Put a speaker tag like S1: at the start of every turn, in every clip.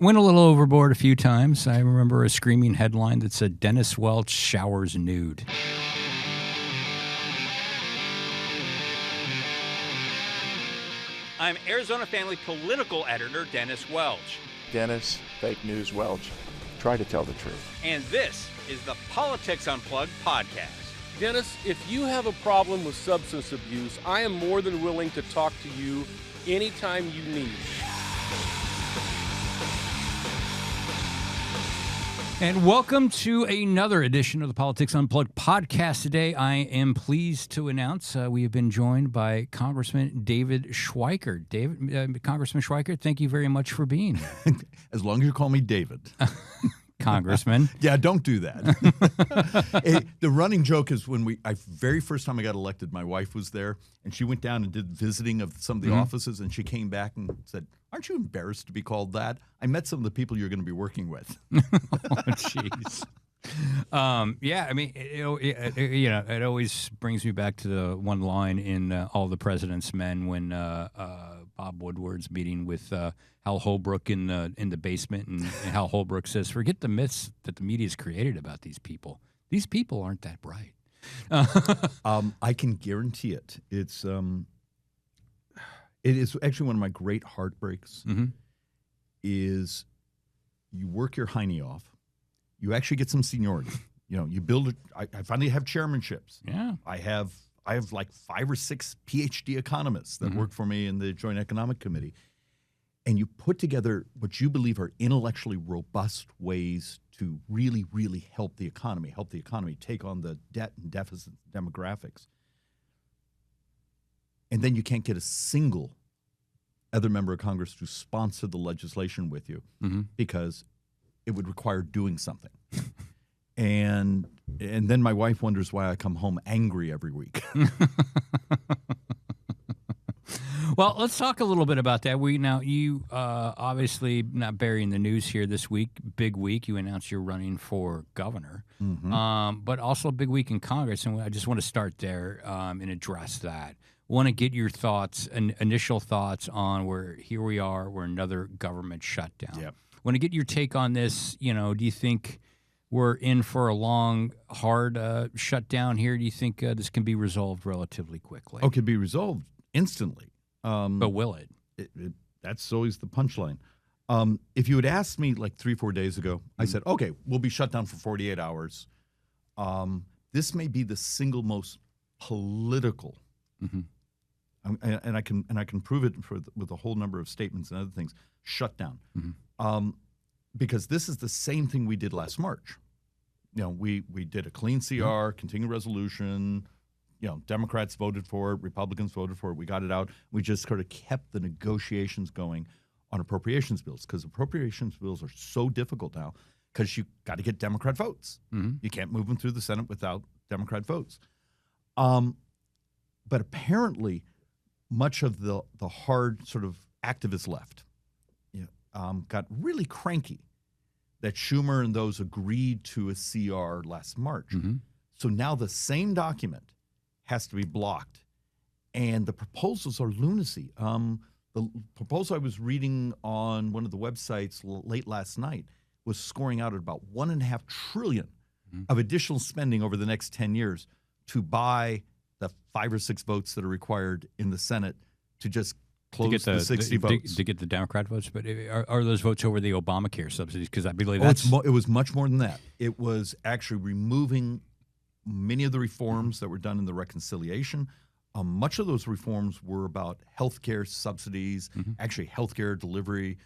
S1: Went a little overboard a few times. I remember a screaming headline that said, Dennis Welch showers nude. I'm Arizona Family political editor Dennis Welch.
S2: Dennis, fake news Welch. Try to tell the truth.
S1: And this is the Politics Unplugged Podcast.
S3: Dennis, if you have a problem with substance abuse, I am more than willing to talk to you anytime you need.
S1: And welcome to another edition of the Politics Unplugged podcast. Today, I am pleased to announce we have been joined by Congressman David Schweikert. Congressman Schweikert, thank you very much for being here.
S4: As long as you call me David.
S1: Congressman.
S4: Yeah, don't do that. The running joke is when very first time I got elected, my wife was there, and she went down and did visiting of some of the offices, and she came back and said, "Aren't you embarrassed to be called that? I met some of the people you're going to be working with."
S1: Oh, jeez. Yeah, I mean, it always brings me back to the one line in All the President's Men when Bob Woodward's meeting with Hal Holbrook in the basement, and Hal Holbrook says, "Forget the myths that the media's created about these people. These people aren't that bright."
S4: I can guarantee it. It is actually one of my great heartbreaks. Is you work your hiney off. You actually get some seniority. You build it. I finally have chairmanships.
S1: Yeah.
S4: I have like 5 or 6 PhD economists that work for me in the Joint Economic Committee. And you put together what you believe are intellectually robust ways to really, really help the economy take on the debt and deficit demographics. And then you can't get a single other member of Congress to sponsor the legislation with you because it would require doing something. And then my wife wonders why I come home angry every week.
S1: Well, let's talk a little bit about that. You obviously not burying the news here this week. Big week. You announced you're running for governor, but also a big week in Congress. And I just want to start there and address that. Want to get your thoughts, initial thoughts on where here we are. We're another government shutdown.
S4: Yep.
S1: Want to get your take on this. Do you think we're in for a long, hard shutdown here? Do you think this can be resolved relatively quickly?
S4: Oh, it can be resolved instantly.
S1: But will it?
S4: That's always the punchline. If you had asked me like 3-4 days ago, I said, okay, we'll be shut down for 48 hours. This may be the single most political, and I can prove it with a whole number of statements and other things, shutdown. Because this is the same thing we did last March. We did a clean CR, continuing resolution. Democrats voted for it, Republicans voted for it. We got it out. We just sort of kept the negotiations going on appropriations bills because appropriations bills are so difficult now because you got to get Democrat votes. You can't move them through the Senate without Democrat votes. But apparently, much of the hard sort of activist left got really cranky that Schumer and those agreed to a CR last March. So now the same document has to be blocked. And the proposals are lunacy. The proposal I was reading on one of the websites late last night was scoring out at about $1.5 trillion of additional spending over the next 10 years to buy the 5 or 6 votes that are required in the Senate to just close the 60 votes.
S1: To get the Democrat votes, but are those votes over the Obamacare subsidies? Because I believe
S4: it was much more than that. It was actually removing many of the reforms that were done in the reconciliation. Much of those reforms were about healthcare subsidies, actually healthcare delivery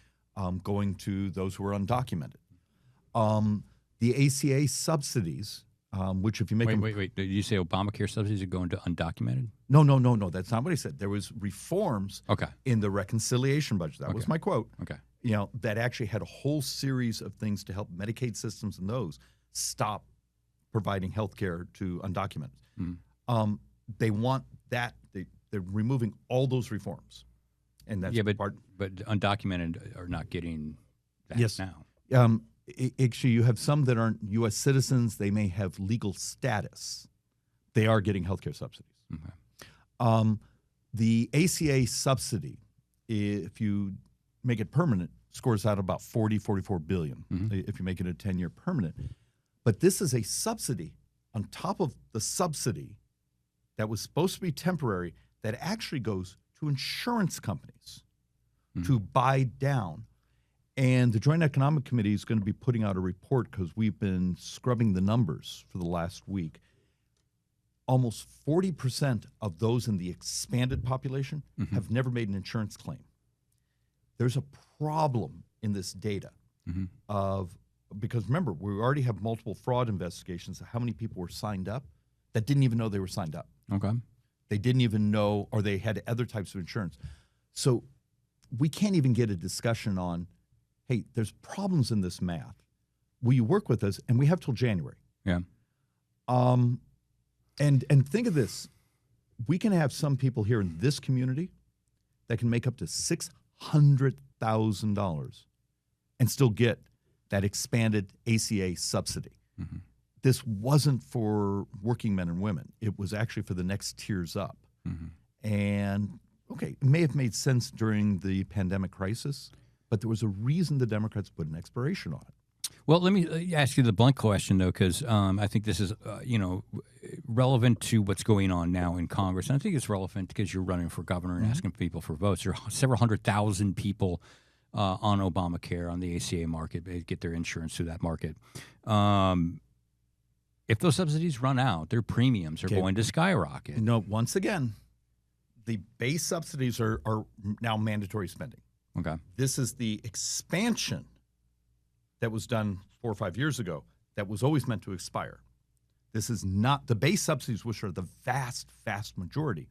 S4: going to those who are undocumented. The ACA subsidies, which if you make
S1: wait, did you say Obamacare subsidies are going to undocumented?
S4: No, that's not what I said. There was reforms in the reconciliation budget. That was my quote. That actually had a whole series of things to help Medicaid systems and those stop providing health care to undocumented. They want that. They're removing all those reforms. And that's
S1: but undocumented are not getting that now.
S4: Actually, you have some that aren't U.S. citizens. They may have legal status. They are getting health care subsidies. The ACA subsidy, if you make it permanent, scores out about 44 billion if you make it a 10-year permanent. But this is a subsidy on top of the subsidy that was supposed to be temporary that actually goes to insurance companies to buy down. And the Joint Economic Committee is going to be putting out a report because we've been scrubbing the numbers for the last week. Almost 40% of those in the expanded population have never made an insurance claim. There's a problem in this data because remember, we already have multiple fraud investigations of how many people were signed up that didn't even know they were signed up.
S1: Okay.
S4: They didn't even know, or they had other types of insurance. So we can't even get a discussion on, hey, there's problems in this math. Will you work with us? And we have till January.
S1: Yeah.
S4: And think of this. We can have some people here in this community that can make up to $600,000 and still get that expanded ACA subsidy. This wasn't for working men and women. It was actually for the next tiers up. And, okay, it may have made sense during the pandemic crisis, but there was a reason the Democrats put an expiration on it.
S1: Well, let me ask you the blunt question, though, because I think this is, relevant to what's going on now in Congress. And I think it's relevant because you're running for governor and asking people for votes. There are several 100,000 people on Obamacare, on the ACA market, they get their insurance through that market. If those subsidies run out, their premiums are going to skyrocket.
S4: No, once again, the base subsidies are now mandatory spending.
S1: Okay.
S4: This is the expansion that was done 4 or 5 years ago that was always meant to expire. This is not the base subsidies, which are the vast, vast majority.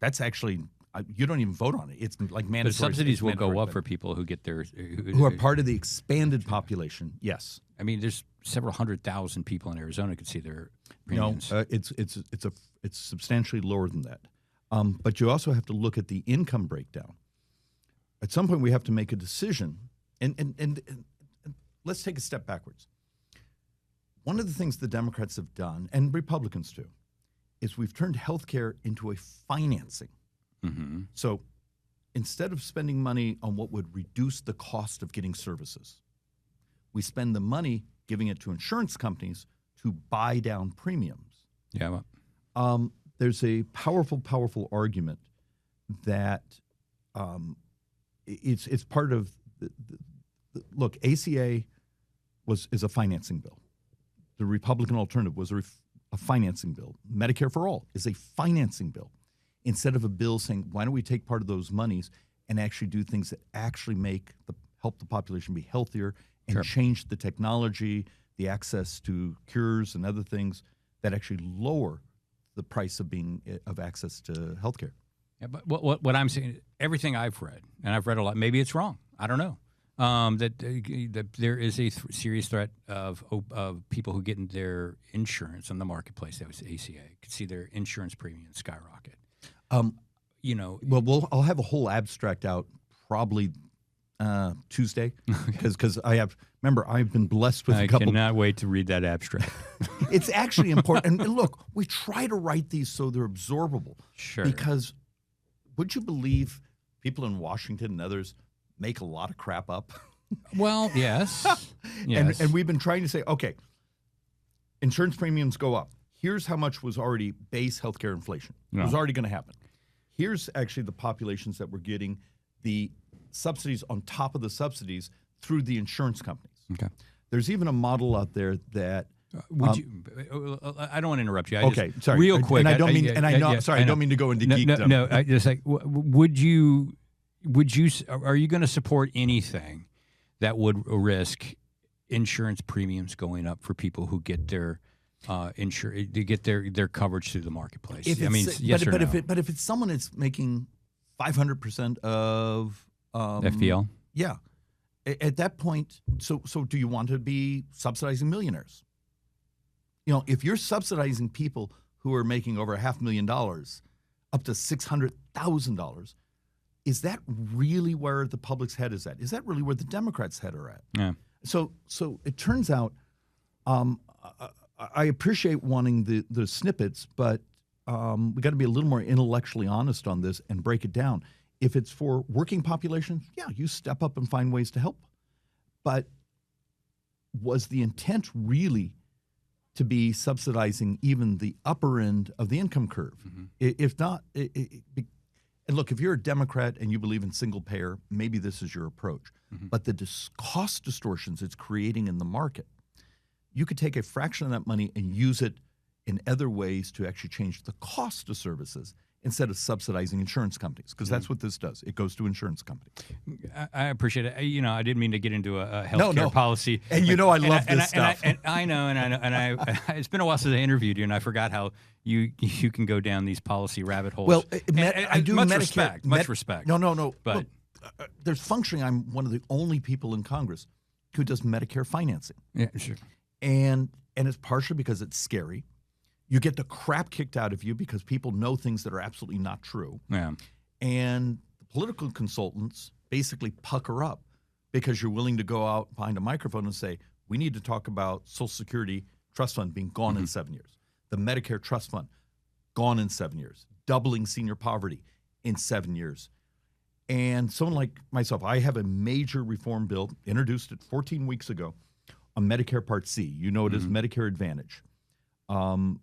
S4: That's actually, you don't even vote on it. It's like mandatory.
S1: But subsidies will go up for people who get their
S4: who are part of the expanded population. Yes.
S1: I mean, there's several 100,000 people in Arizona could see their premiums.
S4: No, it's substantially lower than that. But you also have to look at the income breakdown. At some point, we have to make a decision, and let's take a step backwards. One of the things the Democrats have done, and Republicans too, is we've turned healthcare into a financing. So instead of spending money on what would reduce the cost of getting services, we spend the money giving it to insurance companies to buy down premiums.
S1: Yeah.
S4: There's a powerful argument that it's part of look, ACA is a financing bill. The Republican alternative was a financing bill. Medicare for All is a financing bill. Instead of a bill saying, why don't we take part of those monies and actually do things that actually help the population be healthier and change the technology, the access to cures and other things that actually lower the price of access to healthcare.
S1: Yeah, but what I'm saying, everything I've read, and I've read a lot, maybe it's wrong, I don't know, that there is a serious threat of people who get in their insurance on the marketplace, that was ACA, could see their insurance premiums skyrocket. I'll
S4: have a whole abstract out probably Tuesday because I've been blessed with a couple.
S1: I cannot wait to read that abstract.
S4: It's actually important. And look, we try to write these so they're absorbable.
S1: Sure.
S4: Because would you believe people in Washington and others make a lot of crap up?
S1: Well, yes.
S4: And we've been trying to say, okay, insurance premiums go up. Here's how much was already base healthcare inflation. It was already going to happen. Here's actually the populations that were getting the subsidies on top of the subsidies through the insurance companies.
S1: Okay.
S4: There's even a model out there that.
S1: I don't want to interrupt you.
S4: Sorry.
S1: Real quick.
S4: And I don't mean. I don't mean to go into geekdom.
S1: No. I just like. Would you? Are you going to support anything that would risk insurance premiums going up for people who get their to get their coverage through the marketplace? Yes or no?
S4: But if it's someone that's making 500% of
S1: FPL,
S4: yeah, at that point, so do you want to be subsidizing millionaires? If you're subsidizing people who are making over $500,000 up to $600,000, is that really where the public's head is at? Is that really where the Democrats' head are at?
S1: Yeah.
S4: So it turns out, I appreciate wanting the snippets, but we got to be a little more intellectually honest on this and break it down. If it's for working population, yeah, you step up and find ways to help. But was the intent really to be subsidizing even the upper end of the income curve? If not, and look, if you're a Democrat and you believe in single payer, maybe this is your approach. But the cost distortions it's creating in the market, you could take a fraction of that money and use it in other ways to actually change the cost of services instead of subsidizing insurance companies, because that's what this does. It goes to insurance companies.
S1: I appreciate it. You know, I didn't mean to get into a healthcare policy.
S4: And you know I love this stuff.
S1: And I know, and I it's been a while since I interviewed you, and I forgot how you can go down these policy rabbit holes.
S4: Well, I do
S1: much
S4: Medicare.
S1: Much respect.
S4: No.
S1: But
S4: look, there's functioning. I'm one of the only people in Congress who does Medicare financing.
S1: Yeah, sure.
S4: And it's partially because it's scary. You get the crap kicked out of you because people know things that are absolutely not true.
S1: Yeah.
S4: And the political consultants basically pucker up because you're willing to go out behind a microphone and say, we need to talk about Social Security Trust Fund being gone in 7 years, the Medicare Trust Fund gone in 7 years, doubling senior poverty in 7 years. And someone like myself, I have a major reform bill, introduced it 14 weeks ago, on Medicare Part C. You know it as Medicare Advantage.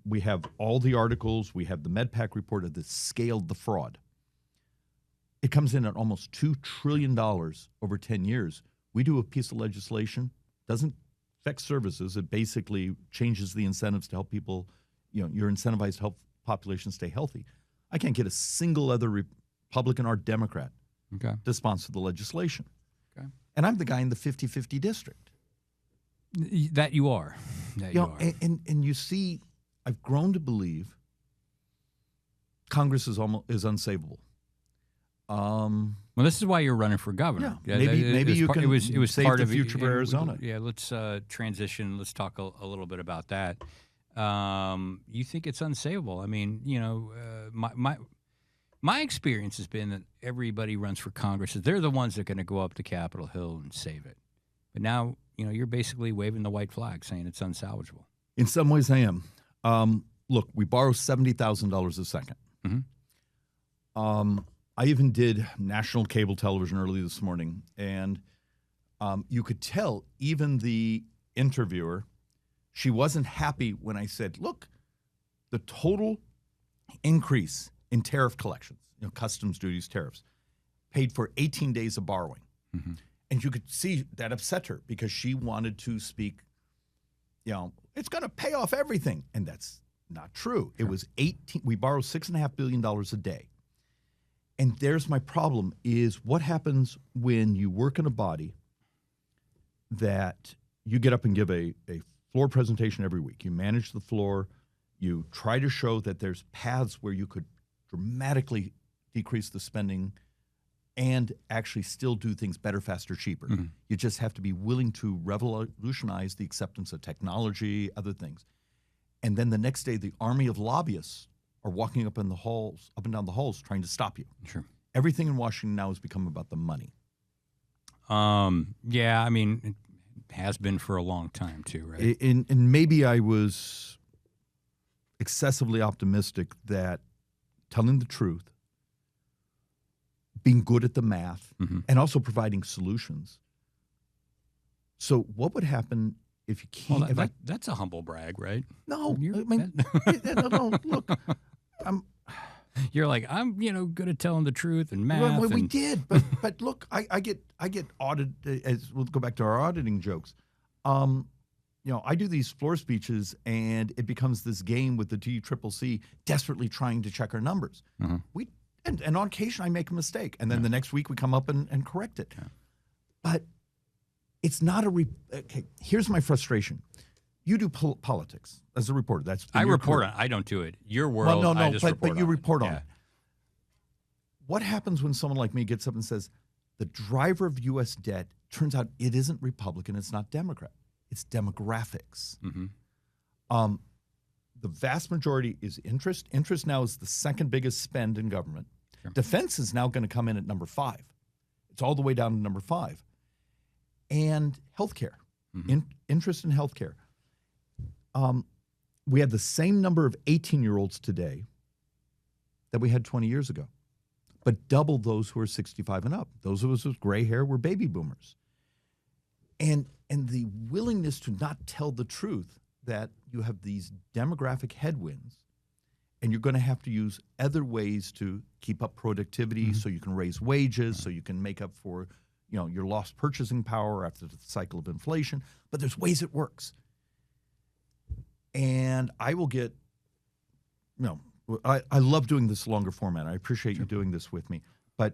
S4: We have all the articles. We have the MedPAC report that scaled the fraud. It comes in at almost $2 trillion over 10 years. We do a piece of legislation, doesn't affect services. It basically changes the incentives to help people, you're incentivized to help populations stay healthy. I can't get a single other Republican or Democrat to sponsor the legislation. Okay. And I'm the guy in the 50-50 district.
S1: That you are.
S4: And you see, I've grown to believe Congress is unsavable.
S1: Well, this is why you're running for governor.
S4: Yeah, maybe you can
S1: it was
S4: save
S1: part
S4: the
S1: of
S4: future of Arizona.
S1: Yeah, let's transition. Let's talk a little bit about that. You think it's unsavable? I mean, my experience has been that everybody runs for Congress. They're the ones that are going to go up to Capitol Hill and save it. But now, you're basically waving the white flag, saying it's unsalvageable.
S4: In some ways, I am. Look, we borrow $70,000 a second. I even did national cable television early this morning, and you could tell even the interviewer, she wasn't happy when I said, look, the total increase in tariff collections, customs duties, tariffs, paid for 18 days of borrowing. And you could see that upset her because she wanted to speak, it's going to pay off everything. And that's not true. It was we borrow $6.5 billion a day. And there's my problem is what happens when you work in a body that you get up and give a floor presentation every week. You manage the floor. You try to show that there's paths where you could dramatically decrease the spending and actually still do things better, faster, cheaper. You just have to be willing to revolutionize the acceptance of technology, other things. And then the next day, the army of lobbyists are walking up and down the halls trying to stop you.
S1: Sure.
S4: Everything in Washington now has become about the money.
S1: Yeah, I mean, it has been for a long time too, right?
S4: And maybe I was excessively optimistic that telling the truth, being good at the math, and also providing solutions. So what would happen if you can't?
S1: Well, that's a humble brag, right?
S4: No, no, look,
S1: you're like, I'm, good at telling the truth and math.
S4: Well, we did, but look, I get audited. As we'll go back to our auditing jokes. I do these floor speeches, and it becomes this game with the DCCC desperately trying to check our numbers. And on occasion, I make a mistake, and then the next week we come up and correct it. But it's not okay, here's my frustration. You do politics as a reporter.
S1: I report on it. I don't do it. Your world,
S4: well, no,
S1: I just report
S4: but you
S1: on
S4: report on
S1: it.
S4: it. What happens when someone like me gets up and says, the driver of U.S. debt, turns out it isn't Republican, it's not Democrat. It's demographics. The vast majority is interest. Interest now is the second biggest spend in government. Sure. Defense is now going to come in at number 5. It's all the way down to number 5. And healthcare, interest in healthcare. We have the same number of 18-year-olds today that we had 20 years ago. but double those who are 65 and up. Those of us with gray hair were baby boomers. And the willingness to not tell the truth that you have these demographic headwinds and you're going to have to use other ways to keep up productivity so you can raise wages, so you can make up for your lost purchasing power after the cycle of inflation. But there's ways it works. And I will get, I love doing this longer format. I appreciate you doing this with me. But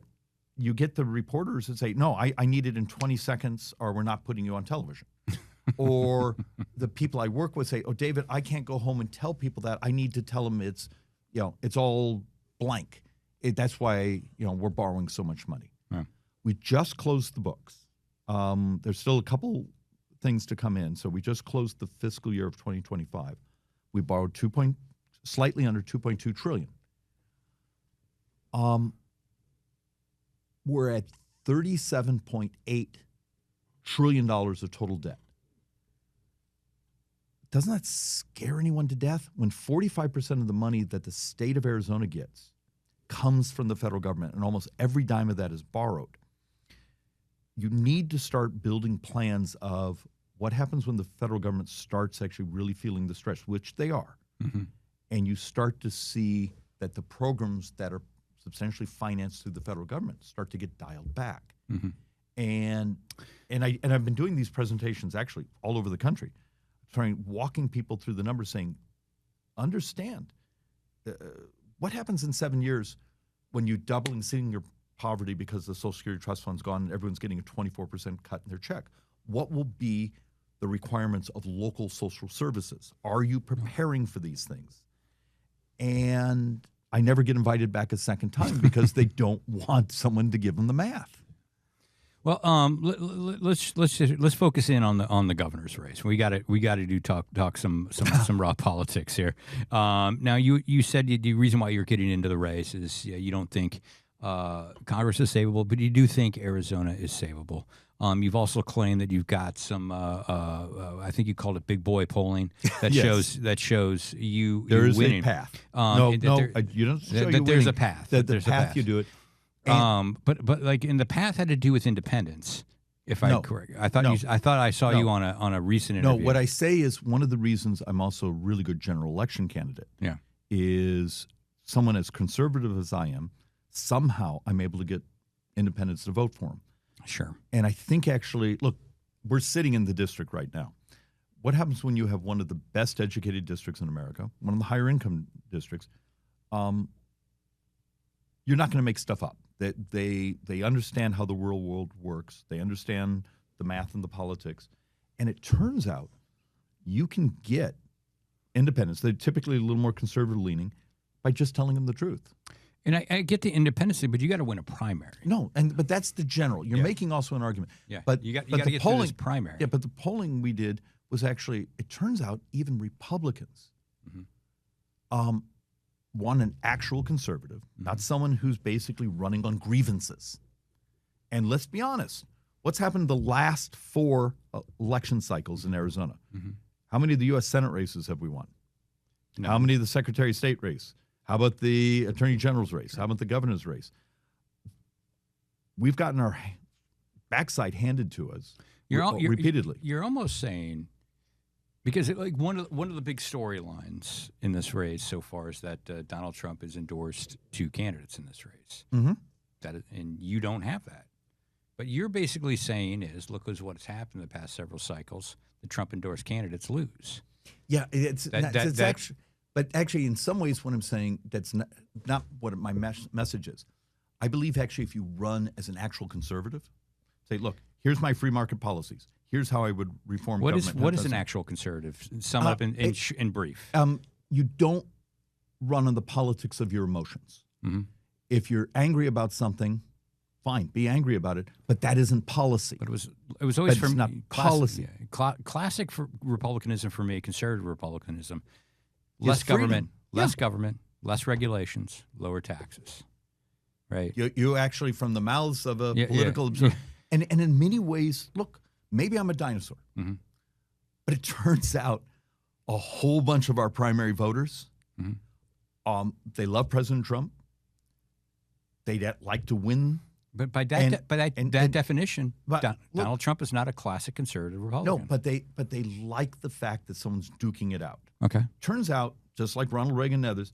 S4: you get the reporters that say, no, I need it in 20 seconds or we're not putting you on television. Or the people I work with say, oh, David, I can't go home and tell people that. I need to tell them it's all blank. That's why, we're borrowing so much money. Yeah. We just closed the books. There's still a couple things to come in. So we just closed the fiscal year of 2025. We borrowed slightly under $2.2 trillion. We're at $37.8 trillion of total debt. Doesn't that scare anyone to death? When 45% of the money that the state of Arizona gets comes from the federal government, and almost every dime of that is borrowed, you need to start building plans of what happens when the federal government starts actually really feeling the stretch, which they are. Mm-hmm. And you start to see that the programs that are substantially financed through the federal government start to get dialed back. Mm-hmm. And I've been doing these presentations actually all over the country, walking people through the numbers, saying, understand what happens in 7 years when you double and senior poverty because the Social Security Trust Fund's gone and everyone's getting a 24% cut in their check. What will be the requirements of local social services? Are you preparing for these things? And I never get invited back a second time because they don't want someone to give them the math.
S1: Well, let's focus in on the governor's race. We got to talk some raw politics here. Now you said the reason why you're getting into the race is you don't think Congress is savable, but you do think Arizona is savable. You've also claimed that you've got some I think you called it big boy polling that shows you
S4: there is
S1: winning.
S4: A path. You don't show you
S1: there's a path.
S4: There's a path. You do it.
S1: But like in the path had to do with independence. If I'm correct, I thought I saw you on a recent interview.
S4: No, what I say is one of the reasons I'm also a really good general election candidate.
S1: Yeah,
S4: is someone as conservative as I am. Somehow I'm able to get independents to vote for him.
S1: Sure.
S4: And I think actually, look, we're sitting in the district right now. What happens when you have one of the best educated districts in America, one of the higher income districts? You're not going to make stuff up. They understand how the real world works. They understand the math and the politics. And it turns out you can get independents. They're typically a little more conservative leaning by just telling them the truth.
S1: And I get the independence, but you got to win a primary.
S4: No, but that's the general. You're making also an argument.
S1: Yeah,
S4: but
S1: you got to get through this primary.
S4: Yeah, but the polling we did was actually, it turns out even Republicans want an actual conservative, not someone who's basically running on grievances. And let's be honest, what's happened the last 4 election cycles in Arizona? Mm-hmm. How many of the U.S. Senate races have we won? No. How many of the Secretary of State race? How about the Attorney General's race? How about the governor's race? We've gotten our backside handed to us repeatedly.
S1: You're almost saying, because one of the big storylines in this race so far is that Donald Trump has endorsed 2 candidates in this race. Mm-hmm. And you don't have that. But you're basically saying is, look at what's happened in the past several cycles. The Trump endorsed candidates lose.
S4: Yeah, it's actually. But actually, in some ways, what I'm saying, that's not what my message is. I believe, actually, if you run as an actual conservative, say, look, here's my free market policies. Here's how I would reform government.
S1: What is an actual conservative? Sum up in brief.
S4: You don't run on the politics of your emotions. Mm-hmm. If you're angry about something, fine, be angry about it, but that isn't policy.
S1: But it was always
S4: not policy.
S1: Classic for republicanism for me, conservative republicanism. Less government, less regulations, lower taxes, right?
S4: You actually, from the mouths of a political observer. And in many ways, look, maybe I'm a dinosaur, but it turns out a whole bunch of our primary voters, they love President Trump. they'd like to win.
S1: But by that definition, Donald Trump is not a classic conservative Republican.
S4: No, but they like the fact that someone's duking it out.
S1: Okay.
S4: Turns out, just like Ronald Reagan and others,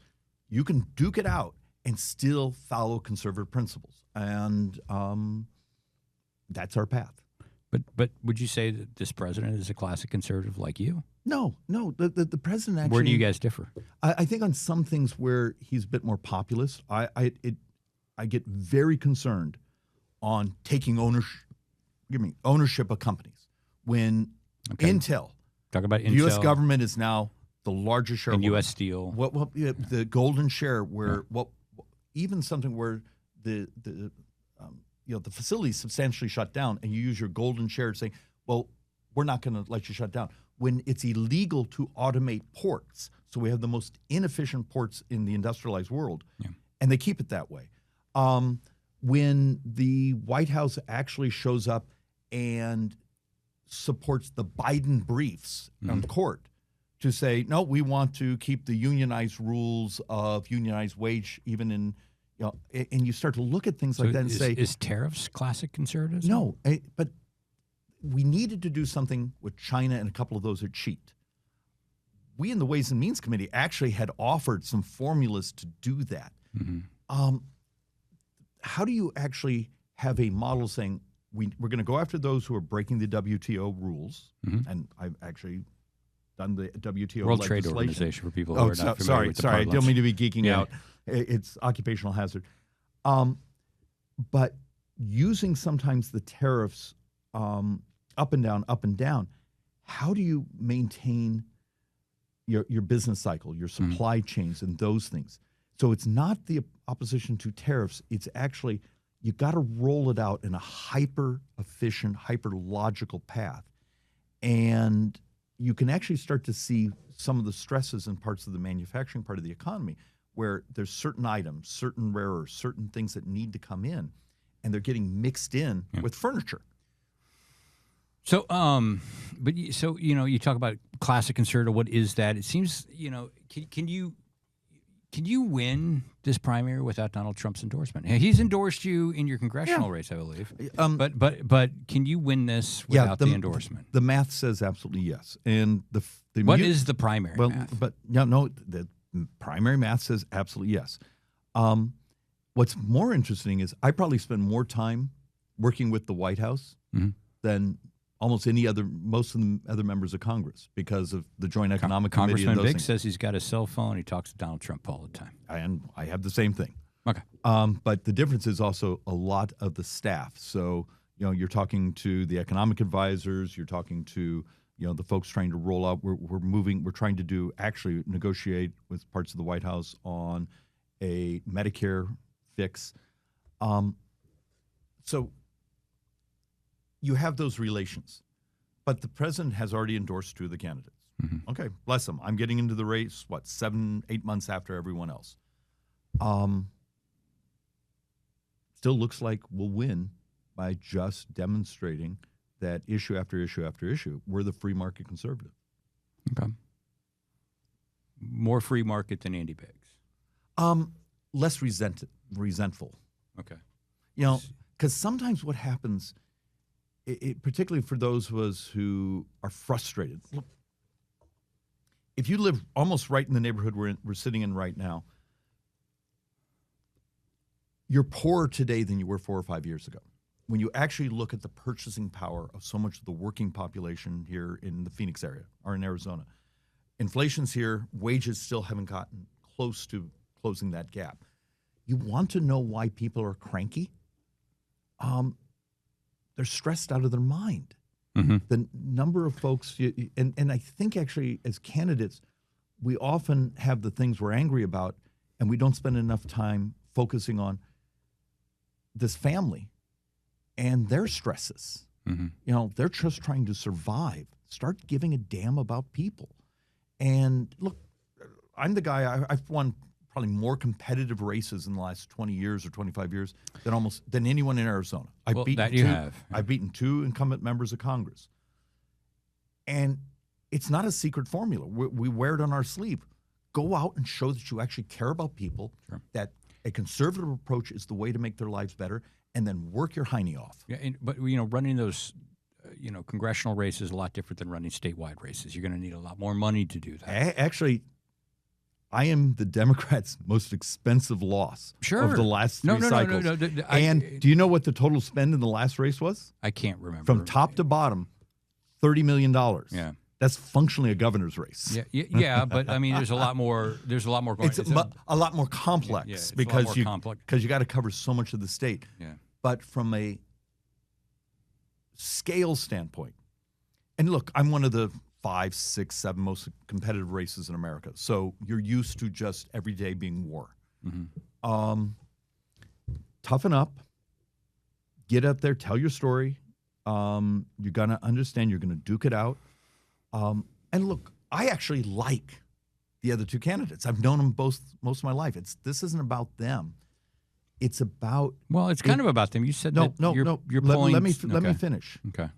S4: you can duke it out and still follow conservative principles, and that's our path.
S1: But would you say that this president is a classic conservative like you?
S4: No. The president actually.
S1: Where do you guys differ?
S4: I think on some things where he's a bit more populist, I get very concerned on taking ownership of companies. When Intel,
S1: talk about Intel,
S4: the U.S. government is now the largest shareholder.
S1: And U.S. Steel.
S4: The golden share, where even something where the facility is substantially shut down, and you use your golden share to say, well, we're not going to let you shut down. When it's illegal to automate ports, so we have the most inefficient ports in the industrialized world, and they keep it that way. When the White House actually shows up and supports the Biden briefs on court to say, no, we want to keep the unionized rules of unionized wage, even in, and you start to look at things like that and say,
S1: is tariffs classic conservatism?
S4: No, but we needed to do something with China, and a couple of those are cheat. We in the Ways and Means Committee actually had offered some formulas to do that. How do you actually have a model saying we're going to go after those who are breaking the WTO rules? And I've actually done the WTO
S1: World
S4: legislation.
S1: Trade Organization for people who are not familiar with the
S4: sorry, I
S1: parlance.
S4: don't mean to be geeking out. It's occupational hazard. But using sometimes the tariffs up and down, how do you maintain your business cycle, your supply chains, and those things? So it's not the opposition to tariffs. It's actually, you got to roll it out in a hyper-efficient, hyper-logical path. And you can actually start to see some of the stresses in parts of the manufacturing part of the economy where there's certain items, certain rare earths, certain things that need to come in, and they're getting mixed in with furniture.
S1: So, you talk about classic conservative. What is that? It seems, Can you win this primary without Donald Trump's endorsement? He's endorsed you in your congressional race, I believe. But can you win this without the endorsement?
S4: The math says absolutely yes. And
S1: what is the primary math?
S4: The primary math says absolutely yes. What's more interesting is I probably spend more time working with the White House than most of the other members of Congress because of the Joint Economic Committee.
S1: Congressman
S4: and those
S1: Big
S4: things.
S1: says he's got a cell phone. He talks to Donald Trump all the time.
S4: And I have the same thing.
S1: Okay.
S4: But the difference is also a lot of the staff. So, you're talking to the economic advisors, you're talking to, the folks trying to roll out. We're trying to negotiate with parts of the White House on a Medicare fix. So you have those relations. But the president has already endorsed two of the candidates. Okay, bless them. I'm getting into the race, 7-8 months after everyone else. Still looks like we'll win by just demonstrating that issue after issue after issue, we're the free market conservative.
S1: Okay. More free market than Andy Biggs.
S4: Less resentful.
S1: Okay.
S4: Because sometimes what happens, particularly for those of us who are frustrated. Look, if you live almost right in the neighborhood we're sitting in right now, you're poorer today than you were 4 or 5 years ago. When you actually look at the purchasing power of so much of the working population here in the Phoenix area or in Arizona, inflation's here, wages still haven't gotten close to closing that gap. You want to know why people are cranky? They're stressed out of their mind. The number of folks, and I think actually as candidates, we often have the things we're angry about, and we don't spend enough time focusing on this family and their stresses. They're just trying to survive. Start giving a damn about people. And look, I'm the guy, I've won probably more competitive races in the last 20 years or 25 years than anyone in Arizona. I've beaten two incumbent members of Congress. And it's not a secret formula. We wear it on our sleeve. Go out and show that you actually care about people, that a conservative approach is the way to make their lives better, and then work your hiney off.
S1: Yeah, but running those, congressional races is a lot different than running statewide races. You're going to need a lot more money to do that.
S4: Actually, I am the Democrats' most expensive loss of the last three cycles.
S1: No.
S4: Do you know what the total spend in the last race was?
S1: I can't remember.
S4: From top to bottom, $30 million.
S1: Yeah.
S4: That's functionally a governor's race.
S1: Yeah, but I mean, there's a lot more. There's a lot more going.
S4: It's a lot more complex because you got to cover so much of the state.
S1: Yeah.
S4: But from a scale standpoint, and look, I'm one of the 5, 6, 7 most competitive races in America. So you're used to just every day being war.
S1: Mm-hmm.
S4: Toughen up. Get up there. Tell your story. You're gonna understand. You're gonna duke it out. And look, I actually like the other two candidates. I've known them both most of my life. This isn't about them. It's about
S1: it's kind of about them. You said
S4: no.
S1: You're pulling.
S4: Let me finish.
S1: Okay.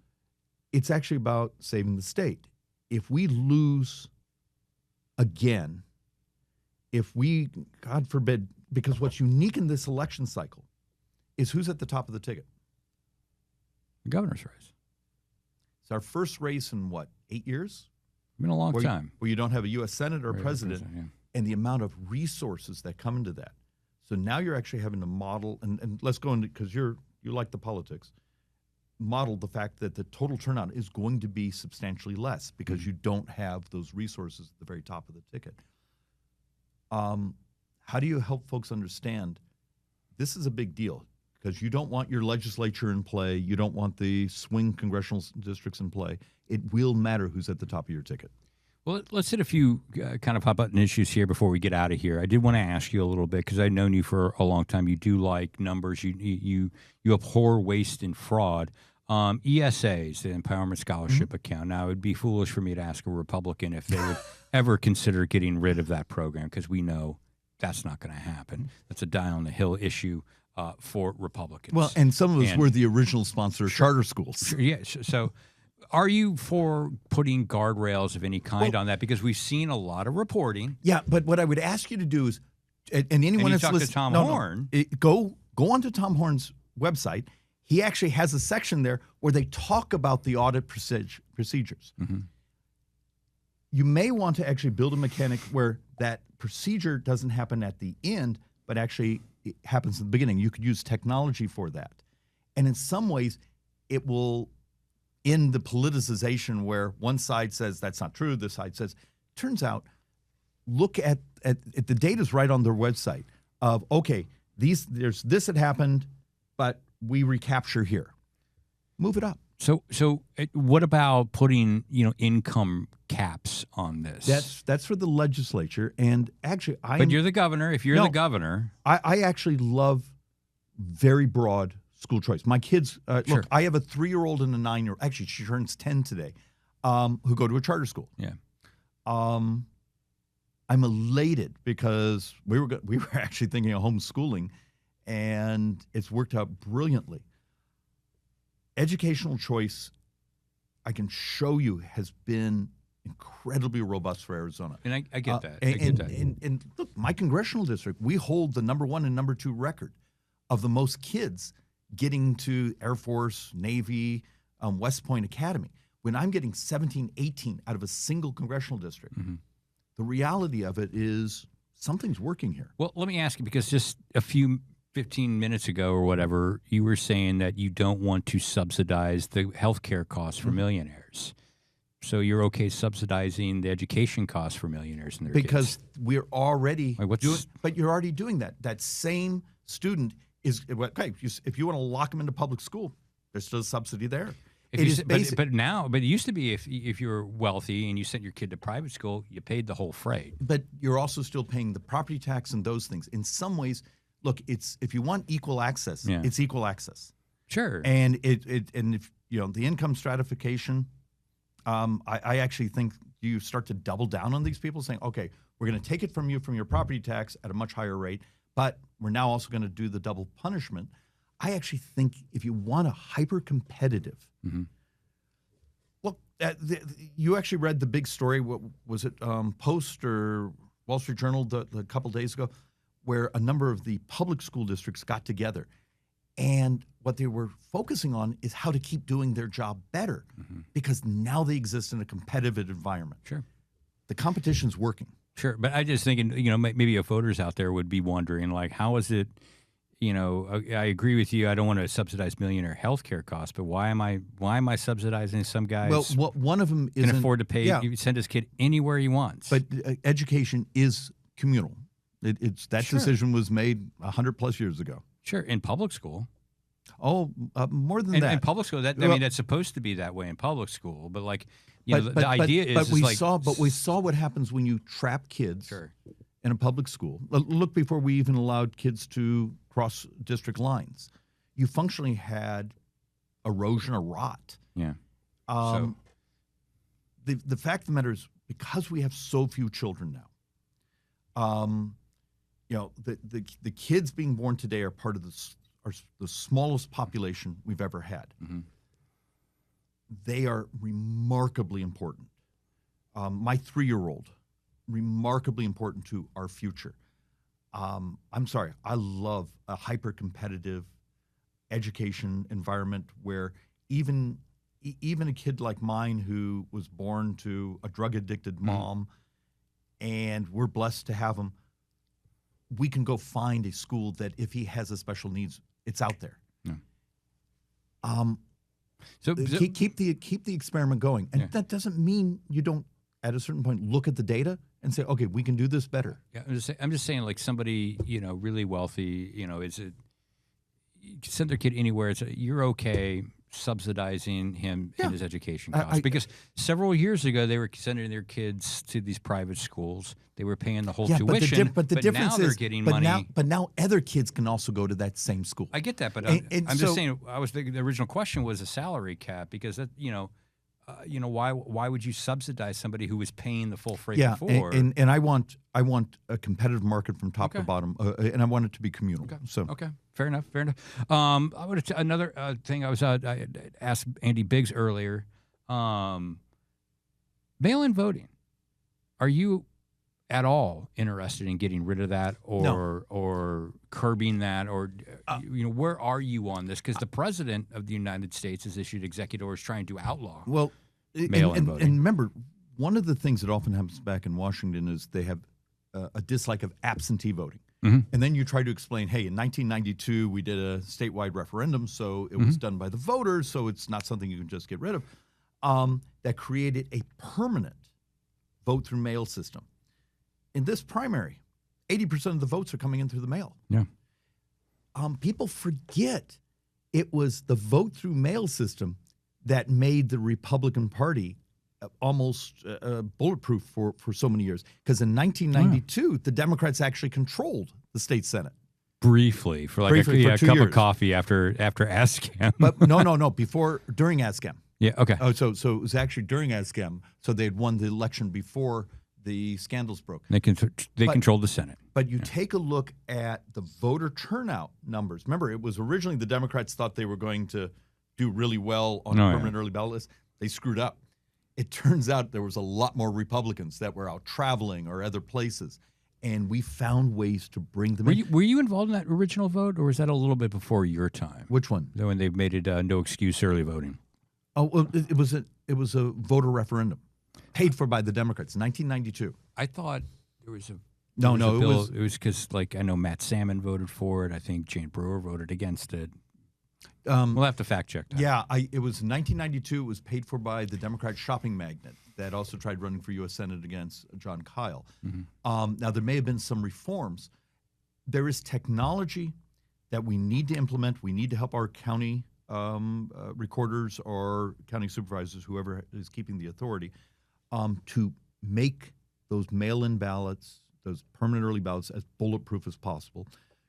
S4: It's actually about saving the state. If we lose again, if we, God forbid, because what's unique in this election cycle is who's at the top of the ticket.
S1: The governor's race.
S4: It's our first race in 8 years?
S1: It's been a long time.
S4: Where you don't have a U.S. Senate or a president, and the amount of resources that come into that. So now you're actually having to model, and let's go into, because you like the politics, model the fact that the total turnout is going to be substantially less because you don't have those resources at the very top of the ticket. How do you help folks understand this is a big deal? Because you don't want your legislature in play. You don't want the swing congressional districts in play. It will matter who's at the top of your ticket.
S1: Well, let's hit a few kind of hot-button issues here before we get out of here. I did want to ask you a little bit because I've known you for a long time. You do like numbers. You abhor waste and fraud. ESAs, the Empowerment Scholarship Account. Now, it would be foolish for me to ask a Republican if they would ever consider getting rid of that program because we know that's not going to happen. That's a die-on-the-hill issue. For Republicans.
S4: Well, and some of us were the original sponsor of charter schools.
S1: Yeah. So are you for putting guardrails of any kind on that? Because we've seen a lot of reporting.
S4: Yeah, but what I would ask you to do is, and anyone that's listening,
S1: to Tom Horn.
S4: Go onto Tom Horn's website. He actually has a section there where they talk about the audit procedures.
S1: Mm-hmm.
S4: You may want to actually build a mechanic where that procedure doesn't happen at the end, but actually it happens in the beginning. You could use technology for that. And in some ways, it will end the politicization where one side says that's not true, this side says. Turns out, look at the data's right on their website of, okay, there's this that happened, but we recapture here. Move it up.
S1: So what about putting income caps on this?
S4: That's for the legislature, and actually,
S1: But you're the governor. If you're the governor,
S4: I actually love very broad school choice. My kids, look, I have a 3-year-old and a 9-year-old. Actually, she turns 10 today, who go to a charter school.
S1: Yeah.
S4: I'm elated because we were actually thinking of homeschooling, and it's worked out brilliantly. Educational choice, I can show you, has been incredibly robust for Arizona.
S1: And I get that.
S4: And look, my congressional district, we hold the number 1 and number 2 record of the most kids getting to Air Force, Navy, West Point Academy. When I'm getting 17, 18 out of a single congressional district, the reality of it is something's working here.
S1: Well, let me ask you, because just a few 15 minutes ago or whatever, you were saying that you don't want to subsidize the healthcare costs for millionaires. So you're okay subsidizing the education costs for millionaires and their
S4: because
S1: kids.
S4: We're already
S1: but
S4: you're already doing that. That same student is okay. If you want to lock them into public school, there's still a subsidy there.
S1: But it used to be if you were wealthy and you sent your kid to private school, you paid the whole freight.
S4: But you're also still paying the property tax and those things. In some ways, look, it's if you want equal access, it's equal access.
S1: Sure.
S4: And and if the income stratification, I actually think you start to double down on these people, saying, okay, we're going to take it from you from your property tax at a much higher rate, but we're now also going to do the double punishment. I actually think if you want a hyper-competitive, look, you actually read the big story. What was it, Post or Wall Street Journal a couple days ago, where a number of the public school districts got together. And what they were focusing on is how to keep doing their job better, because now they exist in a competitive environment.
S1: Sure.
S4: The competition's working.
S1: Sure. But I just thinking, maybe a voters out there would be wondering, like, how is it, I agree with you. I don't want to subsidize millionaire health care costs, but why am I subsidizing some guys?
S4: Well, one of them
S1: can afford to pay, send his kid anywhere he wants.
S4: But education is communal. It's that decision was made 100+ years ago.
S1: Sure, in public school.
S4: Oh, more than that.
S1: In public school, that's supposed to be that way in public school. But like, the idea is,
S4: we saw what happens when you trap kids in a public school. Look, before we even allowed kids to cross district lines, you functionally had erosion or rot.
S1: Yeah.
S4: The fact of the matter is, because we have so few children now, the kids being born today are part of the smallest population we've ever had. They are remarkably important. My 3-year-old, remarkably important to our future. I'm sorry, I love a hyper-competitive education environment where even a kid like mine who was born to a drug-addicted mom, and we're blessed to have him, we can go find a school that if he has a special needs, it's out there. Yeah. So keep the experiment going, and that doesn't mean you don't at a certain point look at the data and say, okay, we can do this better.
S1: Yeah, I'm just saying, like, somebody really wealthy, you can send their kid anywhere. You're okay subsidizing him in his education costs, because several years ago they were sending their kids to these private schools. They were paying the whole tuition,
S4: but the difference
S1: now they're getting money.
S4: But now other kids can also go to that same school.
S1: I get that, but I'm just saying. The original question was a salary cap, because that why would you subsidize somebody who was paying the full freight before?
S4: And I want a competitive market from top to bottom, and I want it to be communal.
S1: Okay, fair enough. I would another thing I asked Andy Biggs earlier. Mail-in voting. Are you at all interested in getting rid of that, or curbing that, or where are you on this? Because the president of the United States has issued executive orders trying to outlaw mail-in voting.
S4: And remember, one of the things that often happens back in Washington is they have a dislike of absentee voting. And then you try to explain, hey, in 1992 we did a statewide referendum, so it was done by the voters, so it's not something you can just get rid of. That created a permanent vote through mail system. In this primary, 80% of the votes are coming in through the mail.
S1: Yeah.
S4: People forget it was the vote through mail system that made the Republican Party almost bulletproof for so many years. Because in 1992, the Democrats actually controlled the state Senate.
S1: Briefly, for a cup
S4: years.
S1: of coffee after ASCAM.
S4: But no, during ASCAM.
S1: Yeah, okay.
S4: Oh, so it was actually during ASCAM. So they'd won the election before the scandals broke.
S1: They controlled the Senate.
S4: But you take a look at the voter turnout numbers. Remember, it was originally the Democrats thought they were going to do really well on a permanent early ballot list. They screwed up. It turns out there was a lot more Republicans that were out traveling or other places, and we found ways to bring them in.
S1: Were you involved in that original vote, or was that a little bit before your time?
S4: Which one?
S1: When they made it no excuse early voting.
S4: Oh, well, it was a voter referendum paid for by the Democrats in 1992.
S1: I thought there was a
S4: bill.
S1: It was because, like, I know Matt Salmon voted for it. I think Jane Brewer voted against it. We'll have to fact check that.
S4: Yeah, it was 1992. It was paid for by the Democrat shopping magnate that also tried running for U.S. Senate against John Kyle. Now, there may have been some reforms. There is technology that we need to implement. We need to help our county recorders or county supervisors, whoever is keeping the authority, to make those mail-in ballots, those permanent early ballots, as bulletproof as possible.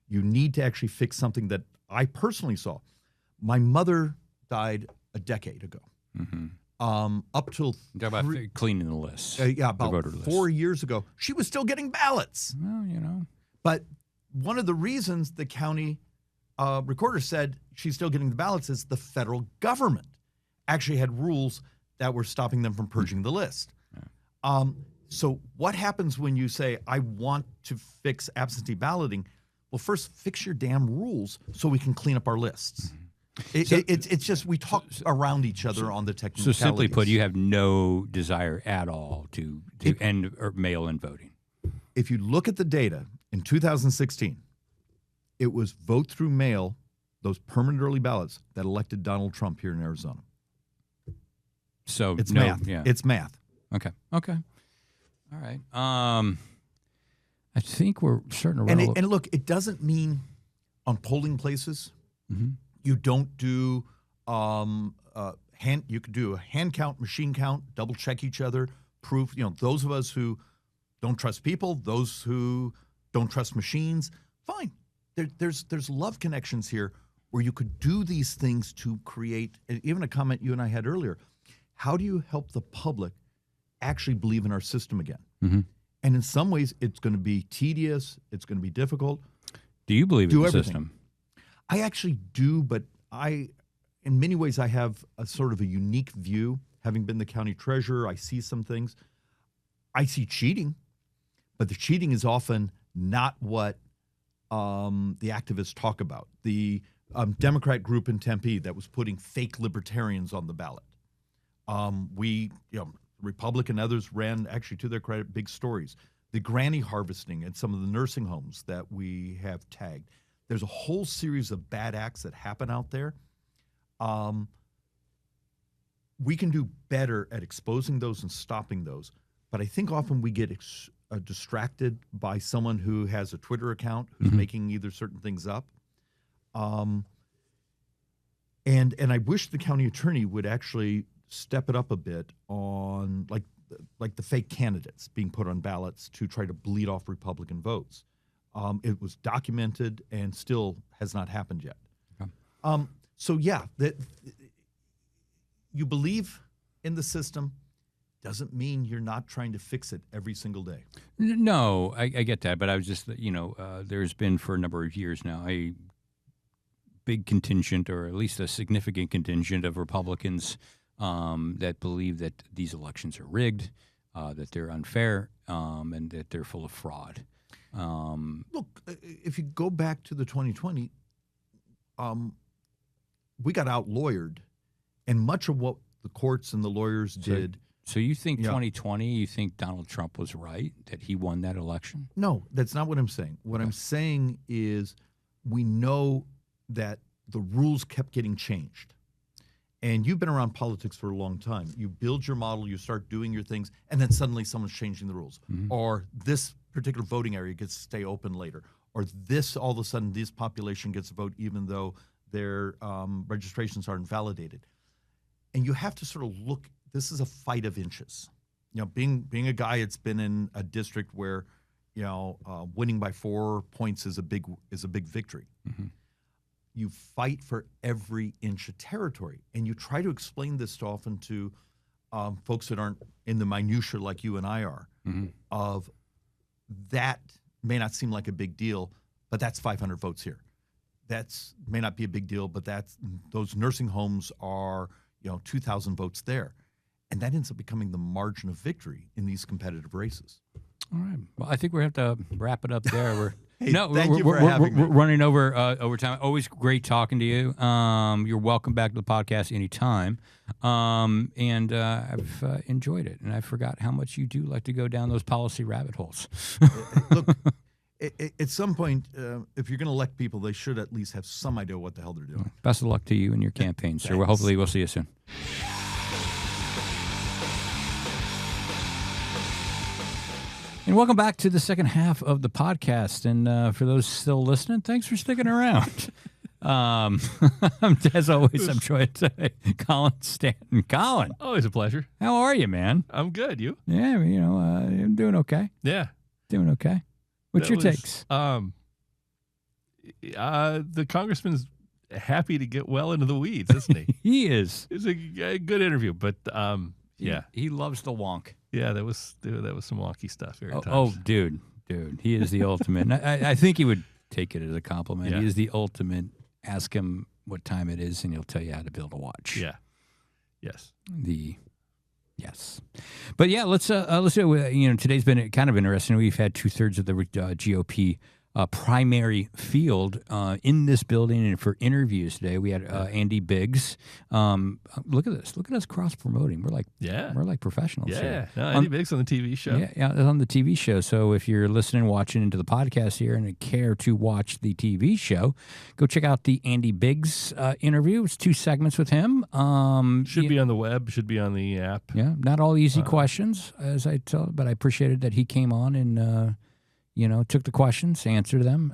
S4: You need to actually fix something that I personally saw. My mother died a decade ago. Up till
S1: about cleaning the list.
S4: About 4 years ago, she was still getting ballots.
S1: Well,
S4: But one of the reasons the county recorder said she's still getting the ballots is the federal government actually had rules that were stopping them from purging the list. So what happens when you say, I want to fix absentee balloting? Well, first, fix your damn rules so we can clean up our lists. It's just we talk around each other on the technicalities.
S1: So simply put, you have no desire at all to end mail-in voting.
S4: If you look at the data in 2016, it was vote through mail, those permanent early ballots, that elected Donald Trump here in Arizona.
S1: So
S4: it's math.
S1: Yeah.
S4: It's math.
S1: Okay. All right. I think we're starting to
S4: and look, it doesn't mean on polling places you don't do you could do a hand count, machine count, double check each other, proof. Those of us who don't trust people, those who don't trust machines, fine. There's love connections here where you could do these things to create. Even a comment you and I had earlier. How do you help the public actually believe in our system again? Mm-hmm. And in some ways, it's going to be tedious. It's going to be difficult.
S1: Do you believe in the system?
S4: I actually do, but in many ways, I have a sort of a unique view. Having been the county treasurer, I see some things. I see cheating, but the cheating is often not what the activists talk about. The Democrat group in Tempe that was putting fake libertarians on the ballot. Republican others ran, actually to their credit, big stories. The granny harvesting at some of the nursing homes that we have tagged. There's a whole series of bad acts that happen out there. We can do better at exposing those and stopping those. But I think often we get distracted by someone who has a Twitter account who's making either certain things up. And I wish the county attorney would actually step it up a bit on like the fake candidates being put on ballots to try to bleed off Republican votes. It was documented and still has not happened yet. Okay. So yeah, that you believe in the system doesn't mean you're not trying to fix it every single day.
S1: No, I get that, but I was just, there's been for a number of years now a big contingent, or at least a significant contingent of Republicans that believe that these elections are rigged, that they're unfair, and that they're full of fraud.
S4: Look, if you go back to the 2020, we got out-lawyered, and much of what the courts and the lawyers did.
S1: So you think 2020, you think Donald Trump was right, that he won that election?
S4: No, that's not what I'm saying. What I'm saying is we know that the rules kept getting changed. And you've been around politics for a long time. You build your model, you start doing your things, and then suddenly someone's changing the rules. Mm-hmm. Or this particular voting area gets to stay open later. Or this, all of a sudden, this population gets a vote even though their registrations are invalidated. And you have to sort of look, this is a fight of inches. Being a guy that's been in a district where, winning by 4 points is a big victory. Mm-hmm. You fight for every inch of territory. And you try to explain this often to folks that aren't in the minutia like you and I are, of that may not seem like a big deal, but that's 500 votes here. That's may not be a big deal, but those nursing homes are, 2,000 votes there. And that ends up becoming the margin of victory in these competitive races.
S1: All right. Well, I think we have to wrap it up there. We're
S4: thank you for having me.
S1: We're running over time. Always great talking to you. You're welcome back to the podcast anytime. And I've enjoyed it. And I forgot how much you do like to go down those policy rabbit holes.
S4: Look, at some point, if you're going to elect people, they should at least have some idea what the hell they're doing.
S1: Best of luck to you and your campaign, sir. Well, hopefully we'll see you soon. And welcome back to the second half of the podcast. And for those still listening, thanks for sticking around. As always, I'm joined today, Colin Stanton. Colin.
S5: Always a pleasure.
S1: How are you, man?
S5: I'm good. You?
S1: Yeah, I'm doing okay.
S5: Yeah.
S1: Doing okay. What's your takes?
S5: The congressman's happy to get well into the weeds, isn't he?
S1: He is.
S5: It's a good interview, but yeah.
S1: He loves the wonk.
S5: Yeah, that was some wonky stuff here at times.
S1: Oh, dude, he is the ultimate. And I think he would take it as a compliment.
S5: Yeah.
S1: He is the ultimate. Ask him what time it is, and he'll tell you how to build a watch.
S5: Yeah. Yes.
S1: Yes. But But yeah, let's do it. Today's been kind of interesting. We've had 2/3 of the GOP primary field in this building, and for interviews today, we had Andy Biggs. Look at this! Look at us cross promoting. We're like professionals.
S5: Yeah,
S1: here.
S5: no, Andy Biggs on the TV show.
S1: Yeah, on the TV show. So if you're listening, watching into the podcast here, and care to watch the TV show, go check out the Andy Biggs interview. It's 2 segments with him.
S5: Should be on the web. Should be on the app.
S1: Yeah, not all easy questions, as I told, but I appreciated that he came on and. Took the questions, answered them.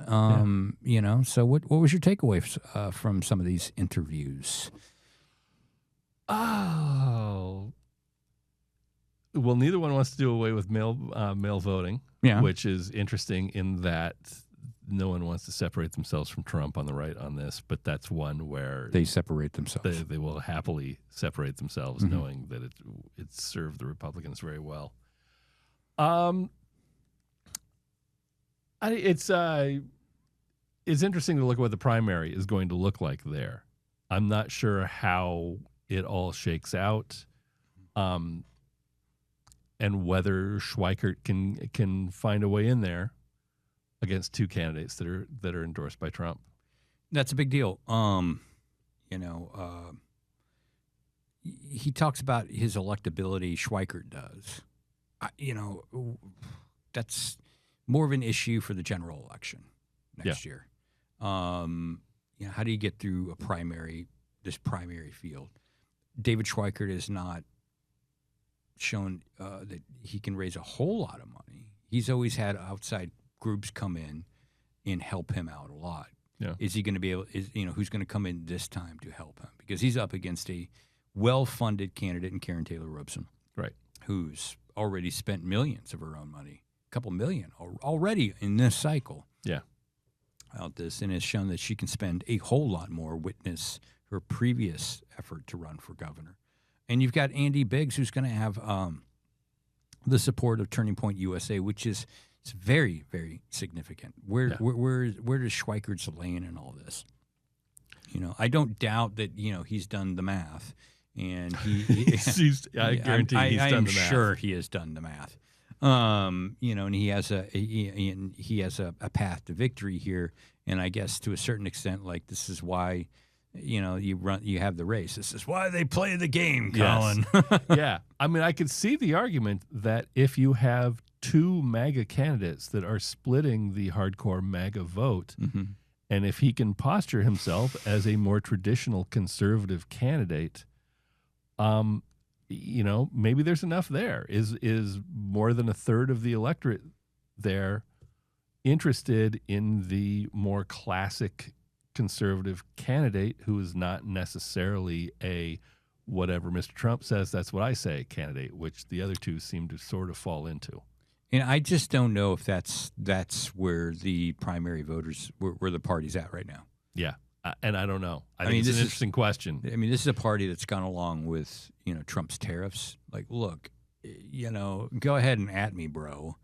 S1: So what was your takeaway from some of these interviews?
S5: Oh, well, neither one wants to do away with mail voting, which is interesting in that no one wants to separate themselves from Trump on the right on this, but that's one where
S1: they separate themselves. They
S5: will happily separate themselves, knowing that it served the Republicans very well. It's interesting to look at what the primary is going to look like there. I'm not sure how it all shakes out, and whether Schweikert can find a way in there against 2 candidates that are endorsed by Trump.
S1: That's a big deal. He talks about his electability. Schweikert does. That's more of an issue for the general election next year. How do you get through this primary field? David Schweikert has not shown that he can raise a whole lot of money. He's always had outside groups come in and help him out a lot.
S5: Yeah.
S1: Is he going to be able? Who's going to come in this time to help him? Because he's up against a well-funded candidate in Karen Taylor Robson,
S5: right?
S1: Who's already spent millions of her own money. Couple million already in this cycle.
S5: Yeah.
S1: Out this, and has shown that she can spend a whole lot more. Witness her previous effort to run for governor. And you've got Andy Biggs, who's going to have the support of Turning Point USA, which is very, very significant. Where does Schweikert's laying in all this? I don't doubt that he's done the math, and
S5: I guarantee he's done the math.
S1: I'm sure he has done the math. And he has a path to victory here, and I guess to a certain extent, like this is why, you have the race. This is why they play the game, Colin.
S5: Yes. Yeah, I mean, I could see the argument that if you have 2 MAGA candidates that are splitting the hardcore MAGA vote, and if he can posture himself as a more traditional conservative candidate, maybe there's enough there. Is more than 1/3 of the electorate there interested in the more classic conservative candidate who is not necessarily a whatever Mr. Trump says, that's what I say candidate, which the other 2 seem to sort of fall into.
S1: And I just don't know if that's where the primary voters, where the party's at right now.
S5: Yeah. And I don't know. I think it's an interesting question.
S1: I mean, this is a party that's gone along with, Trump's tariffs. Like, look, go ahead and at me, bro.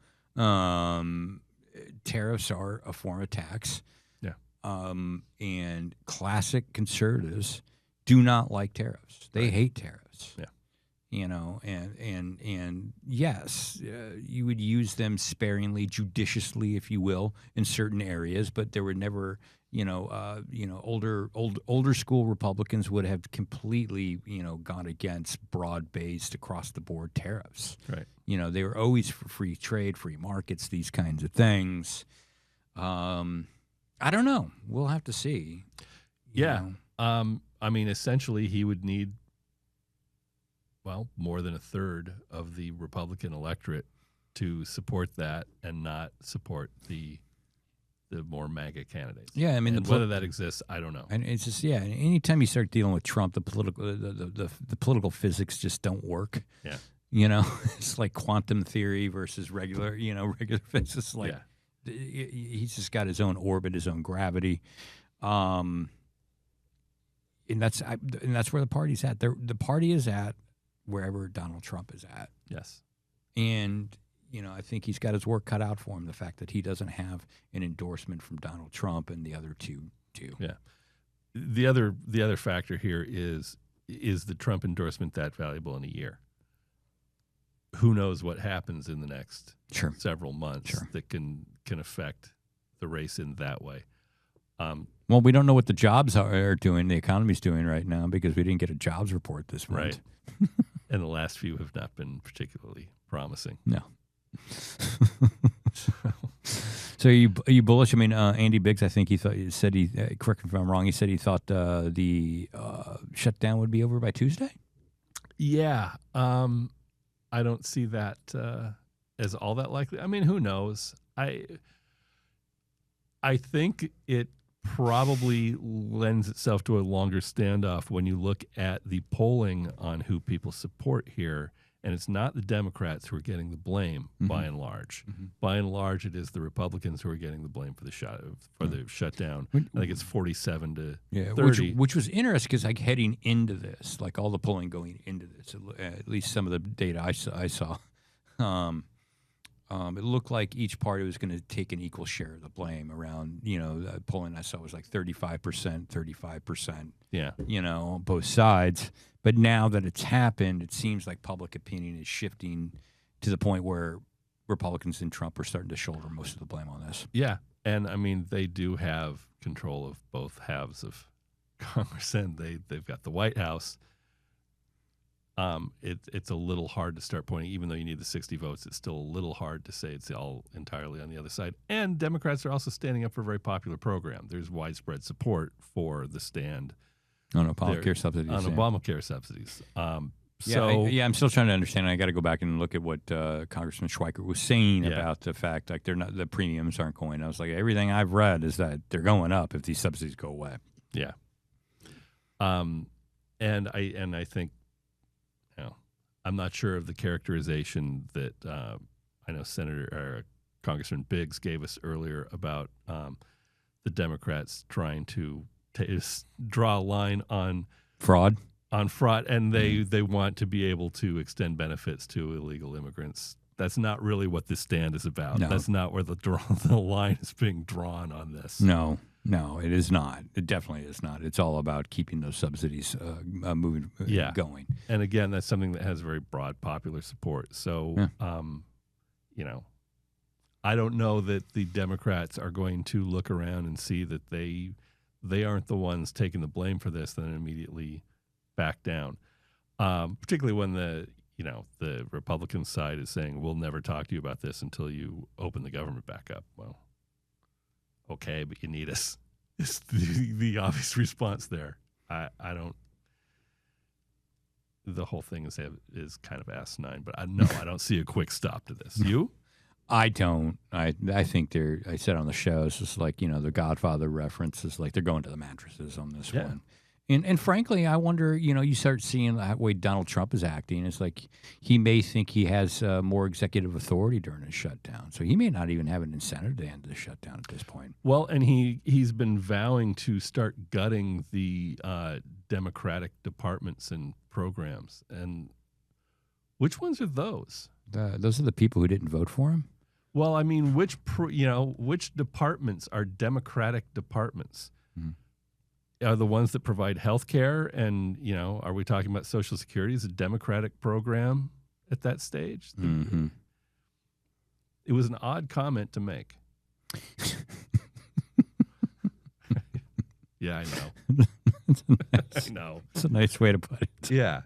S1: Tariffs are a form of tax.
S5: Yeah.
S1: And classic conservatives do not like tariffs. They hate tariffs.
S5: Yeah.
S1: And yes, you would use them sparingly, judiciously, if you will, in certain areas, but there were never, older school Republicans would have completely, gone against broad-based across the board tariffs.
S5: Right.
S1: They were always for free trade, free markets, these kinds of things. I don't know. We'll have to see.
S5: Yeah. I mean, essentially, he would need, more than 1/3 of the Republican electorate to support that and not support the more MAGA candidates.
S1: Yeah, I mean,
S5: and whether that exists, I don't know.
S1: And it's just anytime you start dealing with Trump, the political physics just don't work.
S5: Yeah,
S1: it's like quantum theory versus regular physics. Like he's just got his own orbit, his own gravity. And that's where the party's at. The party is at wherever Donald Trump is at.
S5: Yes.
S1: And, I think he's got his work cut out for him, the fact that he doesn't have an endorsement from Donald Trump and the other 2 do.
S5: Yeah. The other factor here is the Trump endorsement that valuable in a year? who knows what happens in the next
S1: Sure.
S5: several months
S1: Sure.
S5: that can affect the race in that way.
S1: Well, we don't know what the jobs are doing, the economy's doing right now, because we didn't get a jobs report this month.
S5: Right. And the last few have not been particularly promising.
S1: No. So are you bullish? I mean, Andy Biggs, I think he said correct me if I'm wrong, he said he thought the shutdown would be over by Tuesday?
S5: Yeah. I don't see that as all that likely. I mean, who knows? I think it probably lends itself to a longer standoff when you look at the polling on who people support here. And it's not the Democrats who are getting the blame, by and large. By and large, it is the Republicans who are getting the blame for the shutdown. I think it's 47 to 30.
S1: Which was interesting because like heading into this, like all the polling going into this, at least some of the data I saw, it looked like each party was going to take an equal share of the blame. Around, the polling I saw was like 35%.
S5: Yeah.
S1: Both sides. But now that it's happened, it seems like public opinion is shifting to the point where Republicans and Trump are starting to shoulder most of the blame on this.
S5: Yeah. And, I mean, they do have control of both halves of Congress, and they've got the White House. It's a little hard to start pointing, even though you need the 60 votes, it's still a little hard to say it's all entirely on the other side. And Democrats are also standing up for a very popular program. There's widespread support for the stand
S1: on Obamacare subsidies.
S5: On Obamacare subsidies.
S1: I'm still trying to understand. I got to go back and look at what Congressman Schweikert was saying about the fact like the premiums aren't going. I was like, everything I've read is that they're going up if these subsidies go away.
S5: Yeah. And I think, I'm not sure of the characterization that I know Congressman Biggs gave us earlier about the Democrats trying to draw a line on
S1: fraud,
S5: and they want to be able to extend benefits to illegal immigrants. That's not really what this stand is about.
S1: No.
S5: That's not where the line is being drawn on this.
S1: No, it is not. It definitely is not. It's all about keeping those subsidies moving, going.
S5: And again, that's something that has very broad popular support. So, I don't know that the Democrats are going to look around and see that they aren't the ones taking the blame for this, then immediately back down. Particularly when the Republican side is saying, we'll never talk to you about this until you open the government back up. Well, okay, but you need us. It's the obvious response there. I don't. The whole thing is kind of asinine, but I don't see a quick stop to this. You?
S1: I don't. I think I said on the show, it's just like, the Godfather reference is like they're going to the mattresses on this one. And frankly, I wonder, you start seeing the way Donald Trump is acting. It's like he may think he has more executive authority during his shutdown. So he may not even have an incentive to end the shutdown at this point.
S5: Well, and he's been vowing to start gutting the Democratic departments and programs. And which ones are those?
S1: Those are the people who didn't vote for him?
S5: Well, I mean, which departments are Democratic departments? Mm-hmm. Are the ones that provide health care, and are we talking about Social Security as a Democratic program at that stage?
S1: Mm-hmm.
S5: It was an odd comment to make. Yeah, I know. I know.
S1: It's a nice way to put it.
S5: Yeah.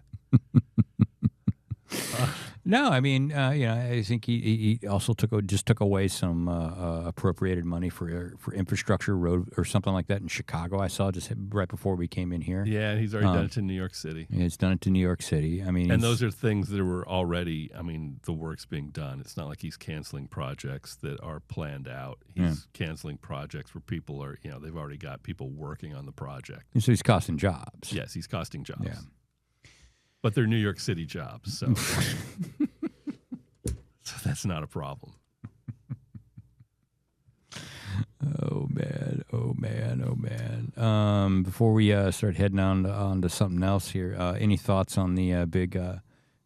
S1: No, I mean, I think he also took away some appropriated money for infrastructure, road or something like that in Chicago. I saw just right before we came in here.
S5: Yeah, he's already done it to New York City.
S1: Yeah, he's done it to New York City. I mean,
S5: and those are things that were already. I mean, the work's being done. It's not like he's canceling projects that are planned out. He's canceling projects where people are. They've already got people working on the project.
S1: And so he's costing jobs.
S5: Yes, he's costing jobs.
S1: Yeah.
S5: But they're New York City jobs, so that's not a problem.
S1: Oh man. Before we start heading on to something else here, any thoughts on the big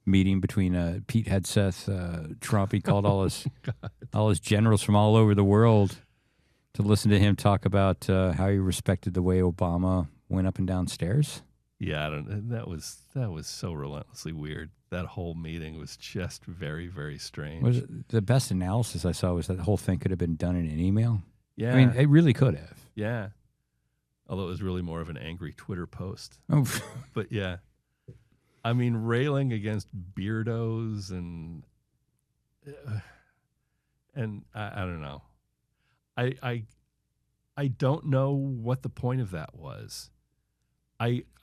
S1: meeting between Pete Hegseth, Trump? He called all his generals from all over the world to listen to him talk about how he respected the way Obama went up and down stairs.
S5: Yeah, I don't. That was so relentlessly weird. That whole meeting was just very, very strange.
S1: Was the best analysis I saw was that the whole thing could have been done in an email.
S5: Yeah,
S1: I mean, it really could have.
S5: yeah. Although it was really more of an angry Twitter post.
S1: Oh,
S5: But yeah, I mean, railing against beardos and I don't know. I don't know what the point of that was.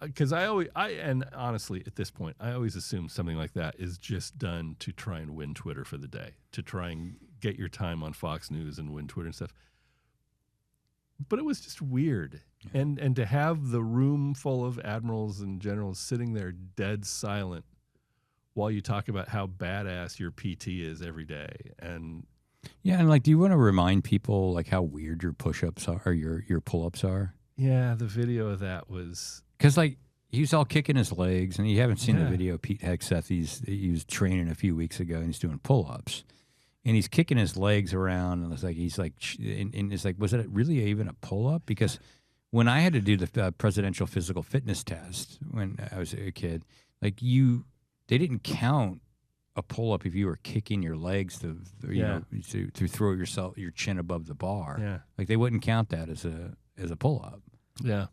S5: Because and honestly, at this point, I always assume something like that is just done to try and win Twitter for the day, to try and get your time on Fox News and win Twitter and stuff. But it was just weird. Yeah. And to have the room full of admirals and generals sitting there dead silent while you talk about how badass your PT is every day. And
S1: yeah, and like, do you want to remind people like how weird your push-ups are or your pull-ups are?
S5: Yeah, the video of that was...
S1: Because, like, he's all kicking his legs, and you haven't seen the video of Pete Hegseth. He was training a few weeks ago, and he's doing pull-ups. And he's kicking his legs around, and it's like and it's like, was it really even a pull-up? Because when I had to do the presidential physical fitness test when I was a kid, like, they didn't count a pull-up if you were kicking your legs to throw your chin above the bar.
S5: Yeah.
S1: Like, they wouldn't count that as a pull-up.
S5: Yeah.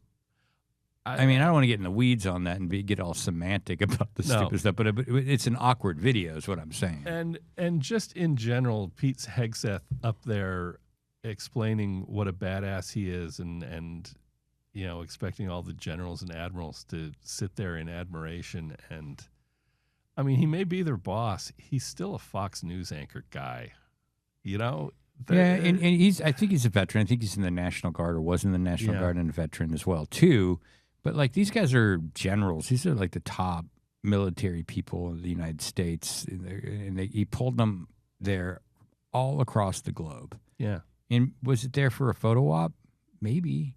S1: I mean, I don't want to get in the weeds on that and get all semantic about the stupid stuff, but it's an awkward video is what I'm saying.
S5: And just in general, Pete Hegseth up there explaining what a badass he is and you know, expecting all the generals and admirals to sit there in admiration. And I mean, he may be their boss. He's still a Fox News anchor guy, you know?
S1: And I think he's a veteran. I think he's in the National Guard or was in the National Guard and a veteran as well, too. But, like, these guys are generals. These are, like, the top military people in the United States. And he pulled them there all across the globe.
S5: Yeah.
S1: And was it there for a photo op? Maybe.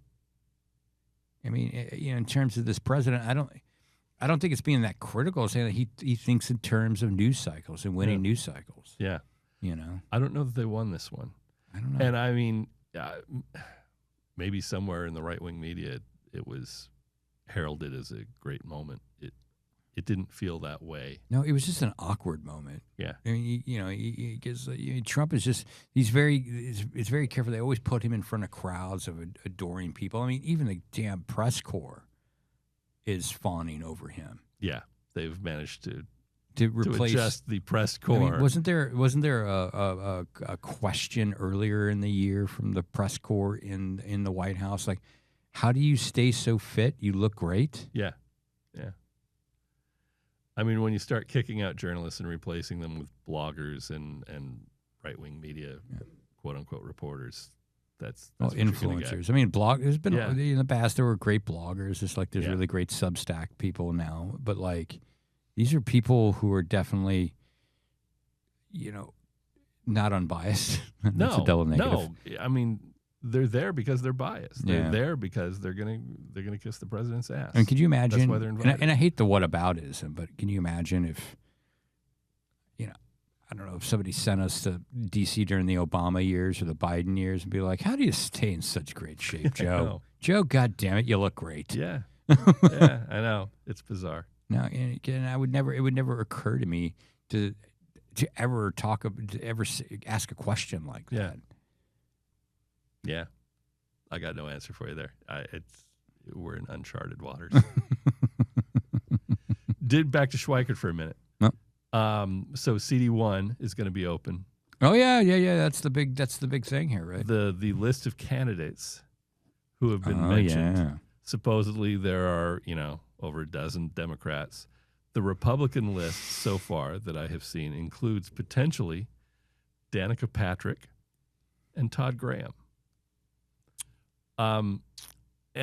S1: I mean, you know, in terms of this president, I don't think it's being that critical, saying that he thinks in terms of news cycles and winning news cycles.
S5: Yeah.
S1: You know?
S5: I don't know that they won this one.
S1: I don't know.
S5: And, I mean, maybe somewhere in the right-wing media it was heralded as a great moment. It didn't feel that way.
S1: No, it was just an awkward moment.
S5: Yeah.
S1: I mean, because Trump is just, it's very careful. They always put him in front of crowds of adoring people. I mean, even the damn press corps is fawning over him.
S5: Yeah. They've managed to
S1: replace,
S5: adjust the press corps.
S1: I mean, wasn't there a question earlier in the year from the press corps in the White House? Like, how do you stay so fit? You look great.
S5: Yeah. Yeah. I mean, when you start kicking out journalists and replacing them with bloggers and right-wing media, quote-unquote reporters, that's
S1: influencers. I mean, there's been in the past there were great bloggers, just like there's really great Substack people now. But, like, these are people who are definitely, not unbiased. That's a double negative.
S5: No. I mean, they're there because they're biased. They're there because they're gonna kiss the president's ass.
S1: And can you imagine?
S5: That's why they're invited.
S1: And I hate the whataboutism, but can you imagine if, I don't know, if somebody sent us to D.C. during the Obama years or the Biden years and be like, "How do you stay in such great shape, Joe? Joe, God damn it, you look great."
S5: Yeah, yeah, I know, it's bizarre.
S1: No, and it would never occur to me to ever ask a question like that.
S5: Yeah, I got no answer for you there. We're in uncharted waters. Back to Schweikert for a minute. So CD1 is going to be open.
S1: Oh yeah. That's the big thing here, right?
S5: The list of candidates who have been mentioned. Yeah. Supposedly there are over a dozen Democrats. The Republican list so far that I have seen includes potentially Danica Patrick and Todd Graham. And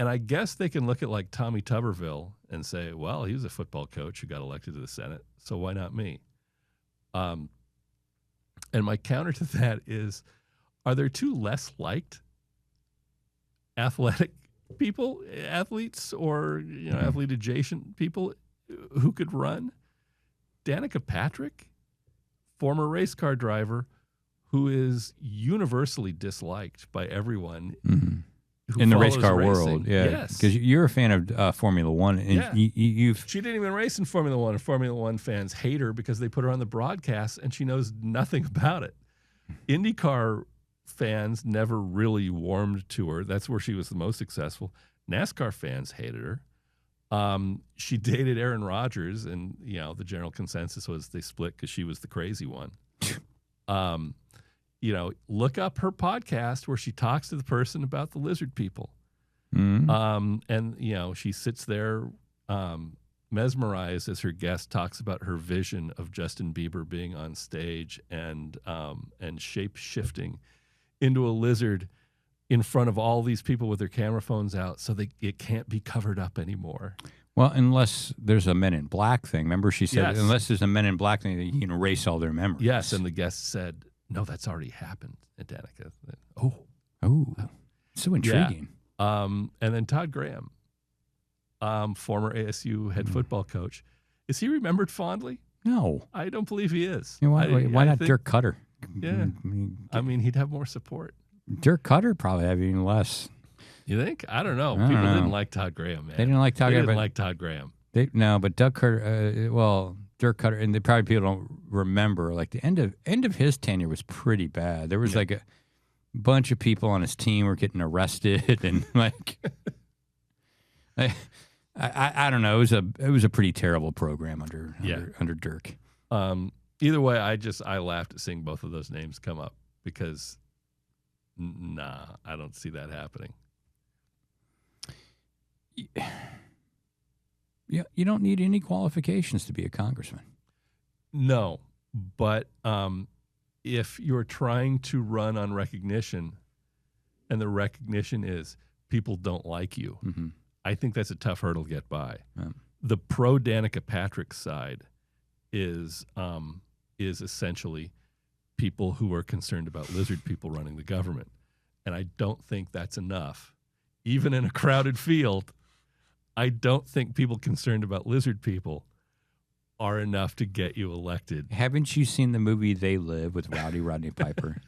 S5: I guess they can look at like Tommy Tuberville and say, well, he was a football coach who got elected to the Senate, so why not me? And my counter to that is, are there two less liked athletic people, athletes or athlete adjacent people who could run? Danica Patrick, former race car driver, who is universally disliked by everyone.
S1: Mm-hmm.
S5: who
S1: in the race
S5: follows
S1: car
S5: racing.
S1: world. Yeah,
S5: Yes.
S1: because you're a fan of Formula One, and
S5: Yeah.
S1: you've
S5: She didn't even race in Formula One, and Formula One fans hate her because they put her on the broadcast, and she knows nothing about it. IndyCar fans never really warmed to her. That's where she was the most successful. NASCAR fans hated her. She dated Aaron Rodgers, and the general consensus was they split because she was the crazy one. Look up her podcast where she talks to the person about the lizard people. And she sits there mesmerized as her guest talks about her vision of Justin Bieber being on stage and shape shifting into a lizard in front of all these people with their camera phones out, so it can't be covered up anymore.
S1: Well, unless there's a Men in Black thing. Remember, she said,
S5: Yes.
S1: unless there's a Men in Black thing, you can erase all their memories.
S5: Yes, and the guest said, "No, that's already happened." At Danica,
S1: Oh, so intriguing.
S5: And then Todd Graham, former ASU head football coach, is he remembered fondly?
S1: No.
S5: I don't believe he is.
S1: Why
S5: I
S1: not
S5: think-
S1: Dirk Cutter?
S5: Yeah. I mean, he'd have more support.
S1: Dirk Cutter probably have even less.
S5: You think? I don't know.
S1: I don't
S5: People
S1: know.
S5: didn't like Todd Graham, man.
S1: They didn't like Todd
S5: They
S1: Graham.
S5: didn't
S1: but
S5: like Todd Graham.
S1: but Doug Cutter, Dirk Cutter, and they probably people don't remember, like the end of his tenure was pretty bad. There was like a bunch of people on his team were getting arrested, and like I don't know. It was a pretty terrible program under Dirk.
S5: Either way, I laughed at seeing both of those names come up because I don't see that happening.
S1: Yeah, you don't need any qualifications to be a congressman.
S5: No, but if you're trying to run on recognition, and the recognition is people don't like you, I think that's a tough hurdle to get by. The pro Danica Patrick side is essentially people who are concerned about lizard people running the government, and I don't think that's enough. Even in a crowded field, I don't think people concerned about lizard people are enough to get you elected.
S1: Haven't you seen the movie They Live with Rodney Piper?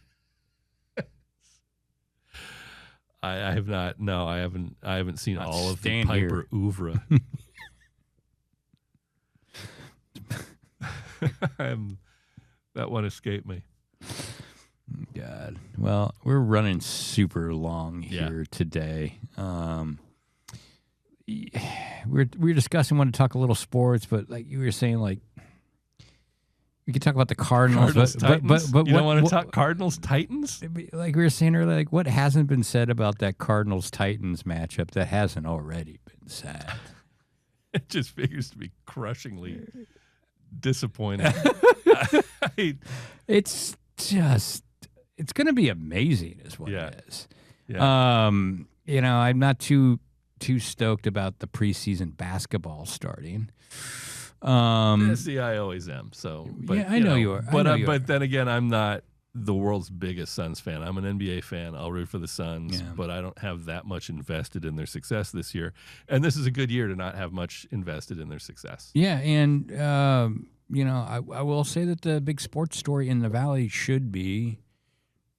S5: I have not. No, I haven't. I haven't seen
S1: Not
S5: all of the
S1: stand
S5: Piper oeuvre. That one escaped me.
S1: God. Well, we're running super long
S5: Yeah.
S1: here today. We're discussing, want to talk a little sports, but like you were saying, like we could talk about the Cardinals,
S5: Titans?
S1: but
S5: You don't want to
S1: what-
S5: talk Cardinals Titans?
S1: like we were saying earlier, like what hasn't been said about that Cardinals Titans matchup that hasn't already been said?
S5: It just figures to be crushingly disappointing.
S1: It's going to be amazing, is what
S5: Yeah.
S1: it is.
S5: Yeah.
S1: I'm not too stoked about the preseason basketball starting.
S5: See, I always am. So, but,
S1: Yeah, I know you are. I
S5: But
S1: know you
S5: but
S1: are.
S5: then again, I'm not the world's biggest Suns fan. I'm an NBA fan. I'll root for the Suns,
S1: Yeah.
S5: but I don't have that much invested in their success this year. And this is a good year to not have much invested in their success.
S1: Yeah, and I will say that the big sports story in the Valley should be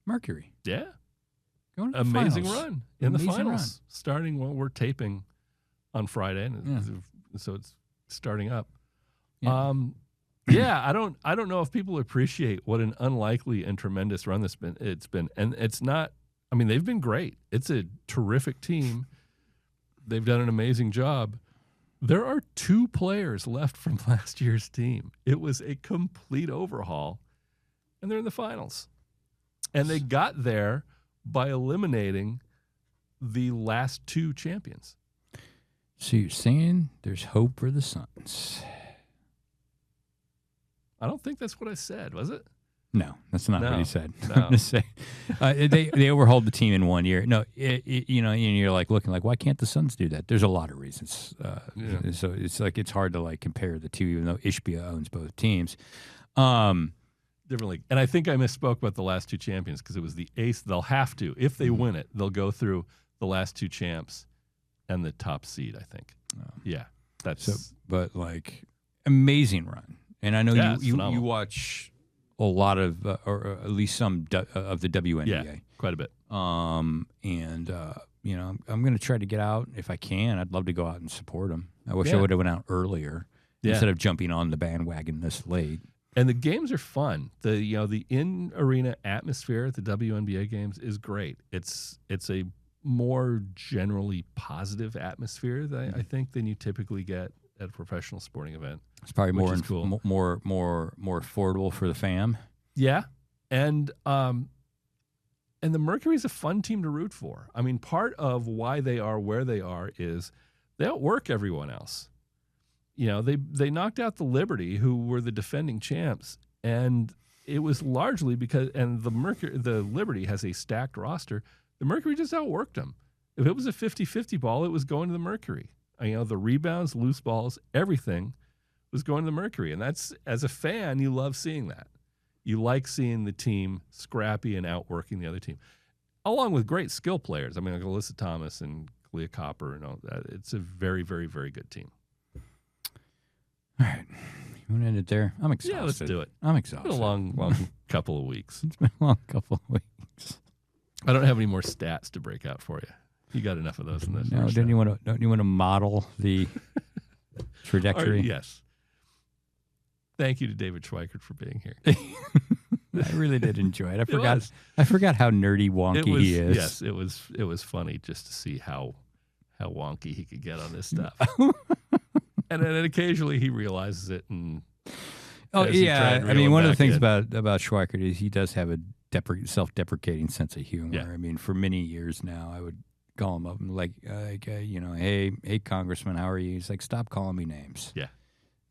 S1: Mercury.
S5: Yeah.
S1: Going to the
S5: Amazing
S1: finals.
S5: run in the
S1: Amazing
S5: finals.
S1: run.
S5: Starting when we're taping on Friday, and so it's starting up.
S1: Yeah.
S5: Yeah, I don't know if people appreciate what an unlikely and tremendous run it's been. And it's not, I mean, they've been great. It's a terrific team. They've done an amazing job. There are 2 players left from last year's team. It was a complete overhaul, and they're in the finals. And they got there by eliminating the last 2 champions.
S1: So you're saying there's hope for the Suns?
S5: I don't think that's what I said, was it?
S1: No, that's not what
S5: No,
S1: he said.
S5: no.
S1: I'm just saying they overhauled the team in 1 year. No, and you're like looking like, why can't the Suns do that? There's a lot of reasons.
S5: Yeah.
S1: So it's hard to like compare the two, even though Ishbia owns both teams.
S5: Different league. And I think I misspoke about the last 2 champions because it was the ace. They'll have to. If they win it, they'll go through the last 2 champs and the top seed, I think. Yeah. That's
S1: So, but like amazing run, and I know
S5: Yeah, it's
S1: you
S5: phenomenal.
S1: watch a lot of, or at least some of the WNBA.
S5: yeah, quite a bit.
S1: And I'm going to try to get out if I can. I'd love to go out and support them. I wish I
S5: Yeah.
S1: would have went out earlier instead of jumping on the bandwagon this late.
S5: And the games are fun. The in-arena atmosphere at the WNBA games is great. It's a more generally positive atmosphere that I think than you typically get at a professional sporting event.
S1: It's probably
S5: which is cool.
S1: more affordable for the fam.
S5: Yeah, and the Mercury's a fun team to root for. I mean, part of why they are where they are is they outwork everyone else. They knocked out the Liberty, who were the defending champs, and it was largely because the Liberty has a stacked roster. The Mercury just outworked them. If it was a 50-50 ball, it was going to the Mercury. The rebounds, loose balls, everything was going to the Mercury. And that's, as a fan, you love seeing that. You like seeing the team scrappy and outworking the other team, along with great skill players. I mean, like Alyssa Thomas and Clea Copper and all that. It's a very, very, very good team.
S1: All right. You want to end it there? I'm exhausted.
S5: Yeah, let's do it.
S1: I'm
S5: It's
S1: exhausted.
S5: been a long couple of weeks.
S1: It's been a long couple of weeks.
S5: I don't have any more stats to break out for you. You got enough of those in this.
S1: No, don't you want to model the trajectory?
S5: Yes. Thank you to David Schweikert for being here.
S1: I really did enjoy it. I forgot how nerdy wonky he is.
S5: Yes, it was funny just to see how wonky he could get on this stuff. And then occasionally he realizes it. And
S1: one of the things about Schweikert is he does have a self-deprecating sense of humor.
S5: Yeah.
S1: I mean, for many years now, I would call him up and hey, Congressman, how are you? He's like, stop calling me names.
S5: Yeah.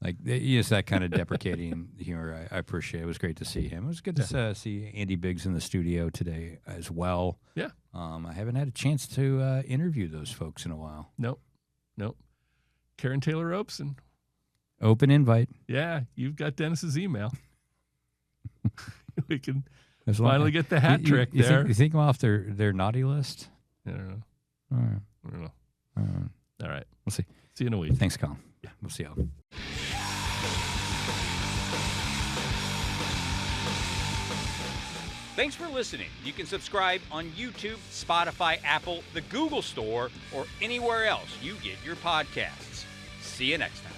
S1: Like, just that kind of deprecating humor I appreciate. It was great to see him. It was good to see Andy Biggs in the studio today as well.
S5: Yeah.
S1: I haven't had a chance to interview those folks in a while.
S5: Nope. Karen Taylor Opeson.
S1: Open invite.
S5: Yeah, you've got Dennis's email. We can
S1: As long-
S5: finally get the hat trick
S1: you
S5: there.
S1: you think them off their naughty list?
S5: I don't know.
S1: All right.
S5: I don't know.
S1: All right.
S5: All right.
S1: We'll see.
S5: See you in a week.
S1: Thanks, Colin. Yeah, we'll see how.
S6: Thanks for listening. You can subscribe on YouTube, Spotify, Apple, the Google Store, or anywhere else you get your podcasts. See you next time.